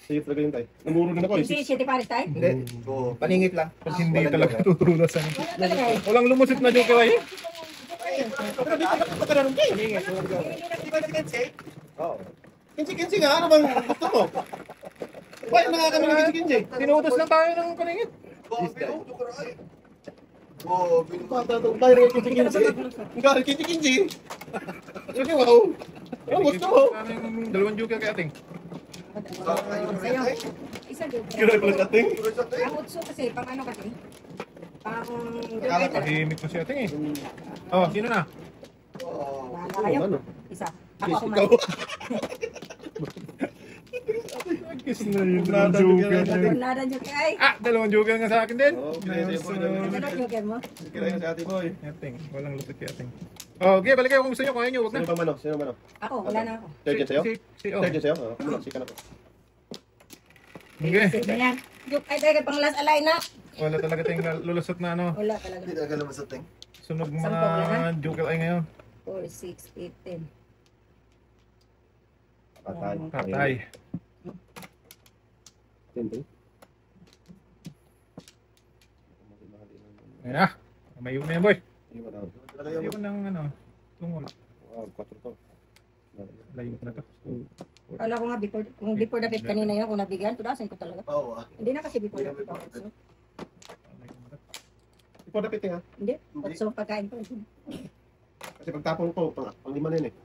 Sige, talaga yun tayo. Namuro din ako eh. Si City Paris tayo. Hindi. Oo. Paningit lang. Pag hindi talaga tutulas. Ano. Wala talaga eh. Walang lumusit na joker ay. Pero di ka pagkakaroon kayo. Oo. Kinsi-kinsi nga. Ano bang gusto mo? Why na nga kami ng kinsi-kinsi? Tinutos lang tayo ng paningit. Bakit yung jukaray? Oo, Bata itong tayo ng kinsi-kinsi. Ang kinsi-kinsi. Sige, wow. Ano gusto mo? Ano yung dalawang joker kay ating? Sa'yo. Isa joke. Kira pala sa ating. Ang utso kasi, pang ano kasi? Pang Akala ko, joke. Tahimik pa si ating eh. Oh, sino na? Bahala kayo. Ano? Isa. Ako Ikaw. Kiss na yun. Nada, Joker bigyan yun. Nada joke ay. Ah, dalawang joker nga sa akin din. Oh, okay, Ayun, sige, so, Ano joke mo? Kira yun sa ating boy. ating, walang lupit kay ating. Oh, okay, balik kayo kung gusto nyo. Kaya nyo, huwag na. Sino ba mano? Sino mano? Ako, wala na ako. Third yan sa'yo? Oh. Third yan sa'yo? Oo, kumula, sika na po. Okay. Sige na yan. Joke ay talaga pang last alay na. Wala talaga tayong lulusot na ano. Wala talaga. Hindi talaga naman sa ating. Sunog Sampo, mga wala na? joker ay ngayon. 4, 6, 8, 10. Patay. Patay. Tindi. Ayan na. Mayo na yan, boy. Iwan na. Talaga yung Mayo ng ano. Tungol. Wow, 4 to. Layo na to. Kala ko nga before, kung before the fifth kanina yun, kung nabigyan, tudasin ko talaga. Oo, Hindi na kasi before the fifth ako. So, Ikaw na piting ha? hindi. So, pagkain ko. Kasi pagtapon ko, pang lima na yun eh.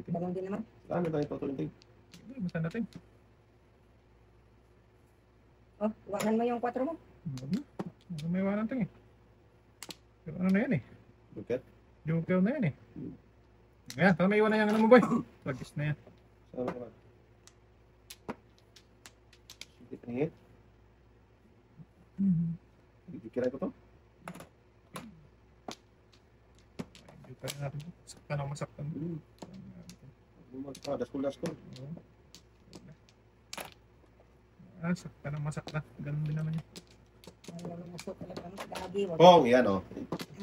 Dalawang din naman. Saan na tayo tutulinting? Basta natin. Oh, iwanan mo yung 4 mo. Huwag na. May iwanan ito eh. Pero ano na yan eh. Buket? Joker na yan eh. Ayan, tama may iwanan yan. Ano mo, boy? Lagis na yan. Saan na naman? Hindi paningit. Kikiray ko to? Joker na natin. Saktan ako masaktan. Daskol. Ah, saktan ako masaktan. Ganun din naman yun. Ay, gusto talaga ng gagi. Wag. Bong, yan o.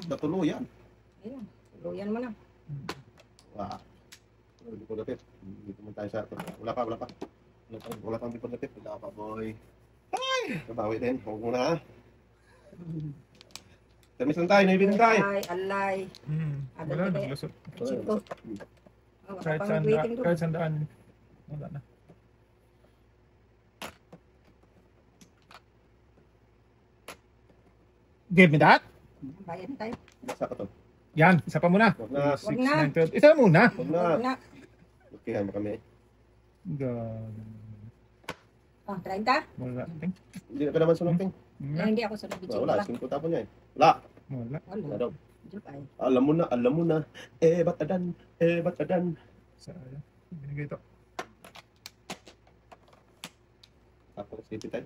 Natuluyan. Ayun, tuluyan mo na. Wow. Hindi ko dapit. Dito man tayo sa... Wala pa. Wala pang bipod dapit. wala pa, boy. Nabawi din. Huwag mo na ha. Termis lang tayo. Naibigin tayo. Alay. Wala na, lusot. Chico. Oh, Kahit pang saan, waiting doon. kahit saan daan. Wala na. Give me that. Bayad na tayo. Isa pa to. Yan, isa pa muna. Huwag na. 6, Wag na. 9, 12. Isa muna. Huwag na. Wag na. Okay, mo kami. Oh, 30? Wala. Hindi na ka naman sunod ting. Eh, hindi ako sa nabidyo. Wala. 5 tapon niya eh. Wala. Wala. Wala Wala. daw. Joke ay. Alam mo na. Ba't adan. Sayang. Binigay ito. Tapos, city tayo.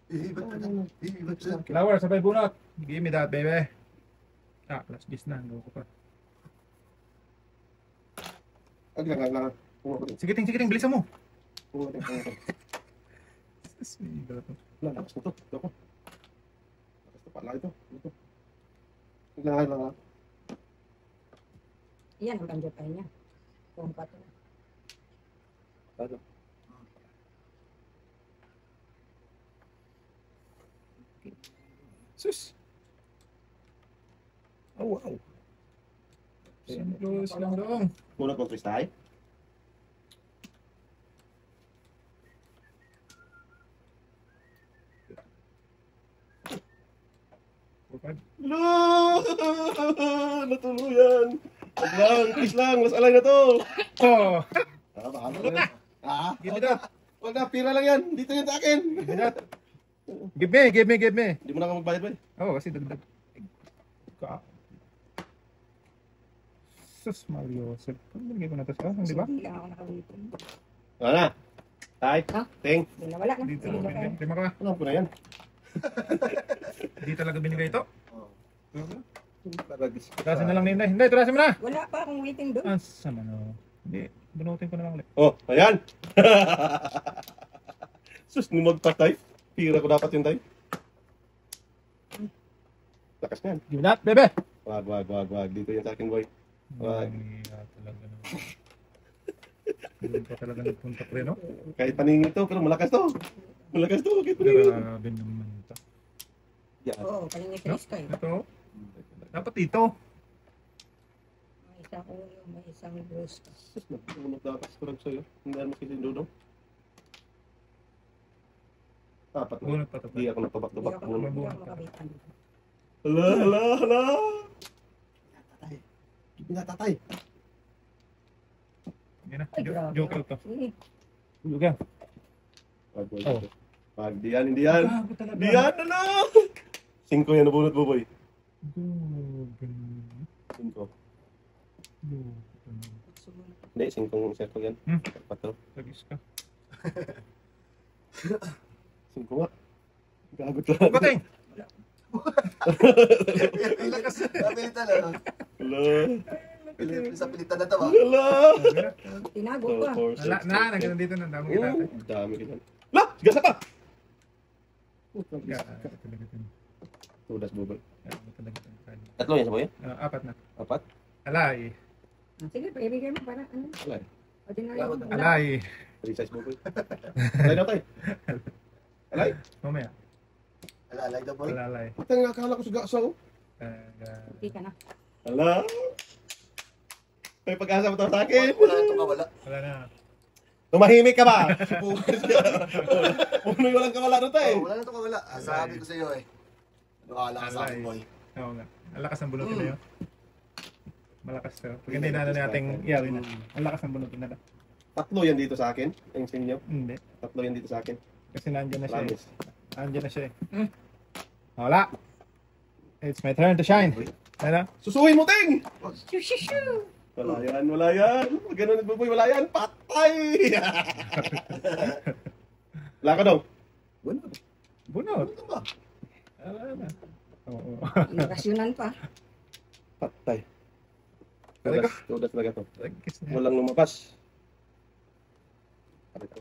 Ihibat ka. Flower, sabay bunot. Give me that, baby. Ah, plus 10 na. Gawa ko pa. Lang. Sige, ting. Bilisan mo. Pumunta. Wala, lakas na to. Ito ko. Lakas na pala ito. Lang. Yan ang banjo tayo niya. Kung pato. Ano? Sus. Oh, wow. Simple lang dong. Bunot mong freestyle? No! Natuluyan! Wag lang, please lang, mas alay na to! Oh! Bahala na yan. Give me that. Wag na, pira lang yan. Dito yan sa akin. Give me that. Give me. Hindi mo na ako magbayad ba eh. Oo, kasi dagdag. Sus, Mario Joseph. Binigay ko na ito sa hindi ba? Hindi lang ako nakawitin. Wala na. Tay. Ha? Ting. Hindi na, wala na. Dito Sige, ako baka. binigay. Lima ka. Alam ko na yan. Hindi talaga binigay ito. Paragis. Turasin na lang ni Inday. Inday, turasin mo na! Wala pa akong waiting doon. Asa man o. Hindi, bunutin ko na lang ulit. Oh, ayan. Sus, nung magpatay. Pira ko dapat yun, tay. Lakas na yan. Give that, bebe! Wag. Dito yan sa akin, boy. Wag. Talaga na. Hindi pa talaga nagpunta pre, no? Kahit paningin to, pero malakas to. Malakas to, kahit paningin. Grabe naman ito. Yan. Oo, palingit sa sky. Ito. Dapat dito. May isang ulo, may isang bruise. Sus, nagpunod na ako sa sa'yo. Hindi naman kasi dudong. Dapat na. Bunot pa ito. Hindi ako nagpabak-tubak. Hindi ako makabitan. Hala. Pinatatay. Yan na. Ay, grabe. Joker to. Sige. Tulog yan. Wag. Oh. Wag, di yan. Di yan, ano? 5 yan nabunot mo, boy. 5. Hindi, 5 circle yan. 4. Tagis ka. 5 nga. Gagot lang. Bating! Napilitan na. Hala. Sa pilitan na ito ba? Hala. Tinago ko. Wala na, nagano dito na. Dami kita. Dami kita. La! Gasa pa! Talaga ito. Tudas bubol. Talaga ito. 3 yan sa boy? 4 na. 4? Alay. Sige, ibigay mo para ano. Wala. Ordinary. Wala. Alay. 3 size bubol. Alay na tayo. Alay? Mamaya. Alalay daw boy. Alalay. Ito nga akala ko sa gasa oh. Hindi ka na. Hala. May pag-asa mo to sa akin. Wala na itong kawala. Wala na. Tumahimik ka ba? Sipukas ka. Unoy walang kawala doon tayo. Wala na itong kawala. Sabi ko sa iyo eh. Ano kala ka sa akin boy? Oo nga. Ang lakas ng bunutin na yun. Malakas to. Pag hindi na nating iyawin na. Ang lakas ng bunutin na. 3 yan dito sa akin. Yung sa inyo. Hindi. 3 yan dito sa akin. Kasi nandiyan na siya eh. Promise. Nandiyan na siya eh. Wala. It's my turn to shine. Ano? Susuhin mo, Ting! Shoo, shoo, shoo. Wala yan. Pag ganun nagbuboy, wala yan. Patay! Wala ka daw. Bunot. Ano ba? Wala na. Oo. Irasyonan pa. Patay. Talaga? Tudas talaga to. Tagis na. Walang lumabas. Palito.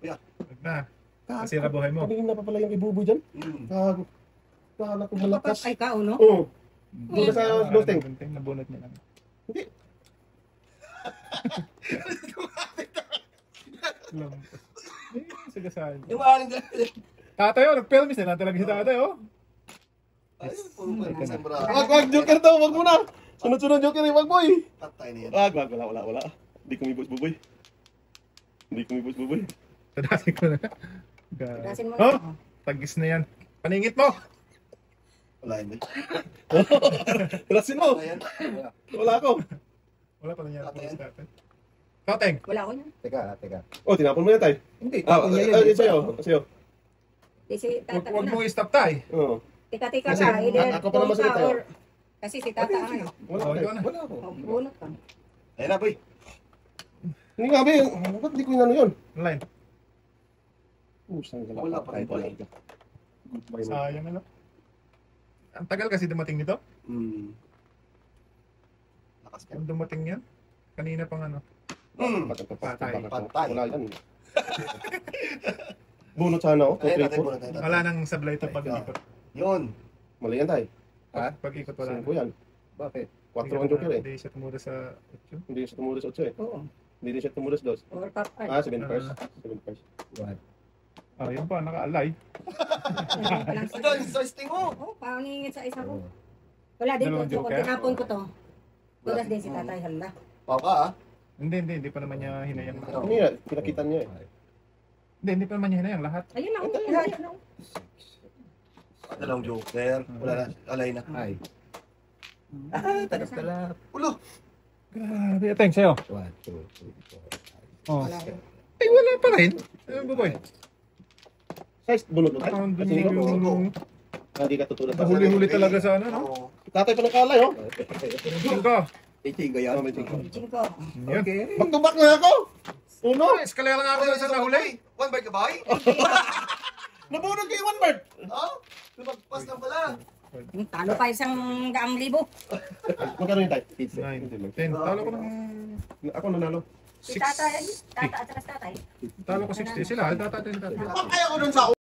Wag na. Masira buhay mo. Kanina pa pala yung ibuboy dyan. Gago. Kala ko malakas. Ay, ka, no? Oo. Hindi ka sa losting. Nabunot niya lang. Hindi. Lampas. Sigasahan. Yung maaling dyan. Tatay, oh, nag-pelmis na lang talaga si tatay, oh. Ay, puro pa yung isang bravo. Wag, Joker daw. Wag muna. Sunod-sunod, Joker. Wag, boy. Patay na yan. Wala. Hindi kumibos, buboy. Tadasin ko na. Irasin mo Oh, na. tagis na yan. Paningit mo. Wala yun boy. Rasin mo. Wala yan. Wala. Wala ako. Wala pa nangyari Tatay. sa tatay. Tateng. Wala ko yan. Teka. Oh, tinapon mo yan, tay. Hindi, Ah, tapon niya yun. sa'yo. Kasi tata Huwag na. mo i-stop tay. Oo. Tika Kasi, ka. Either ako pa naman phone sagot ka tayo. or... Kasi si tata ang ano. Wala Oh, tay. ikaw na. Wala ako. Oh, bunot ka. Ayun na boy. Hindi nga, be. Ba't di ko inano yun? Line. Saan ka Wala pa rin, boy. Goodbye, man. Sayang ano. Ang tagal kasi dumating nito. Lakas ka. Kung dumating yan. Kanina pang ano. Patay. Patay. Wala yan. Bunot sana ako. Ayun natin 2, 3, 4. muna tayo. Wala nang sablay ito pag-ikot. Yun. Mali yan, tay. Ha? Pag-ikot wala. 5 yan. Bakit? 4 ang Joker eh. Hindi siya tumura sa 8. Hindi siya tumulos 8 eh. Oo. Hindi din siya tumulos 2. Or top art. 7 first. 7 first. Ah, yun pa, naka-alay. Ito, yung size ting mo. Oh, paningit sa isa ko. Wala din Dalawang ko. joker? Tinapon ko to. Tudas din si tatay. Hala. Pao ka ah. Hindi pa naman niya hinayang. Ano yan? Pinakitan niya eh. Hindi pa naman niya hinayang lahat. Ayun na. Ayun na. Dalawang joker. Wala na. Alay na. Ay. Tagas ka lang. Ulo. Grabe, thanks sa'yo. 1, 2, 3, 4. Oh. Wala rin. Ay, wala pa rin. Ano ba boy? Size bunot mo tayo. Ang Kasi ikaw, yung... Hindi ka tutulad. Huli-huli talaga sa ano, no? Oo. Tatay pa ng kalay, oh. Cinco. Ichingo yan. Oh, may tingko. Bitchin ko. Yan. Okay. Back to back na ako. Uno. Eskalera nga ako sa nahuli. One bird ka ba? Nabunod kayo one bird. Oh, lumagpas na pala. Talo pa isang daang libo. Magkano yung tayo? 9, 10. Talo ko ng Ako nanalo. Si 6. tatay, tata at saka tatay. Talo ko 60. Sila, tatatin. Kaya ko dun sa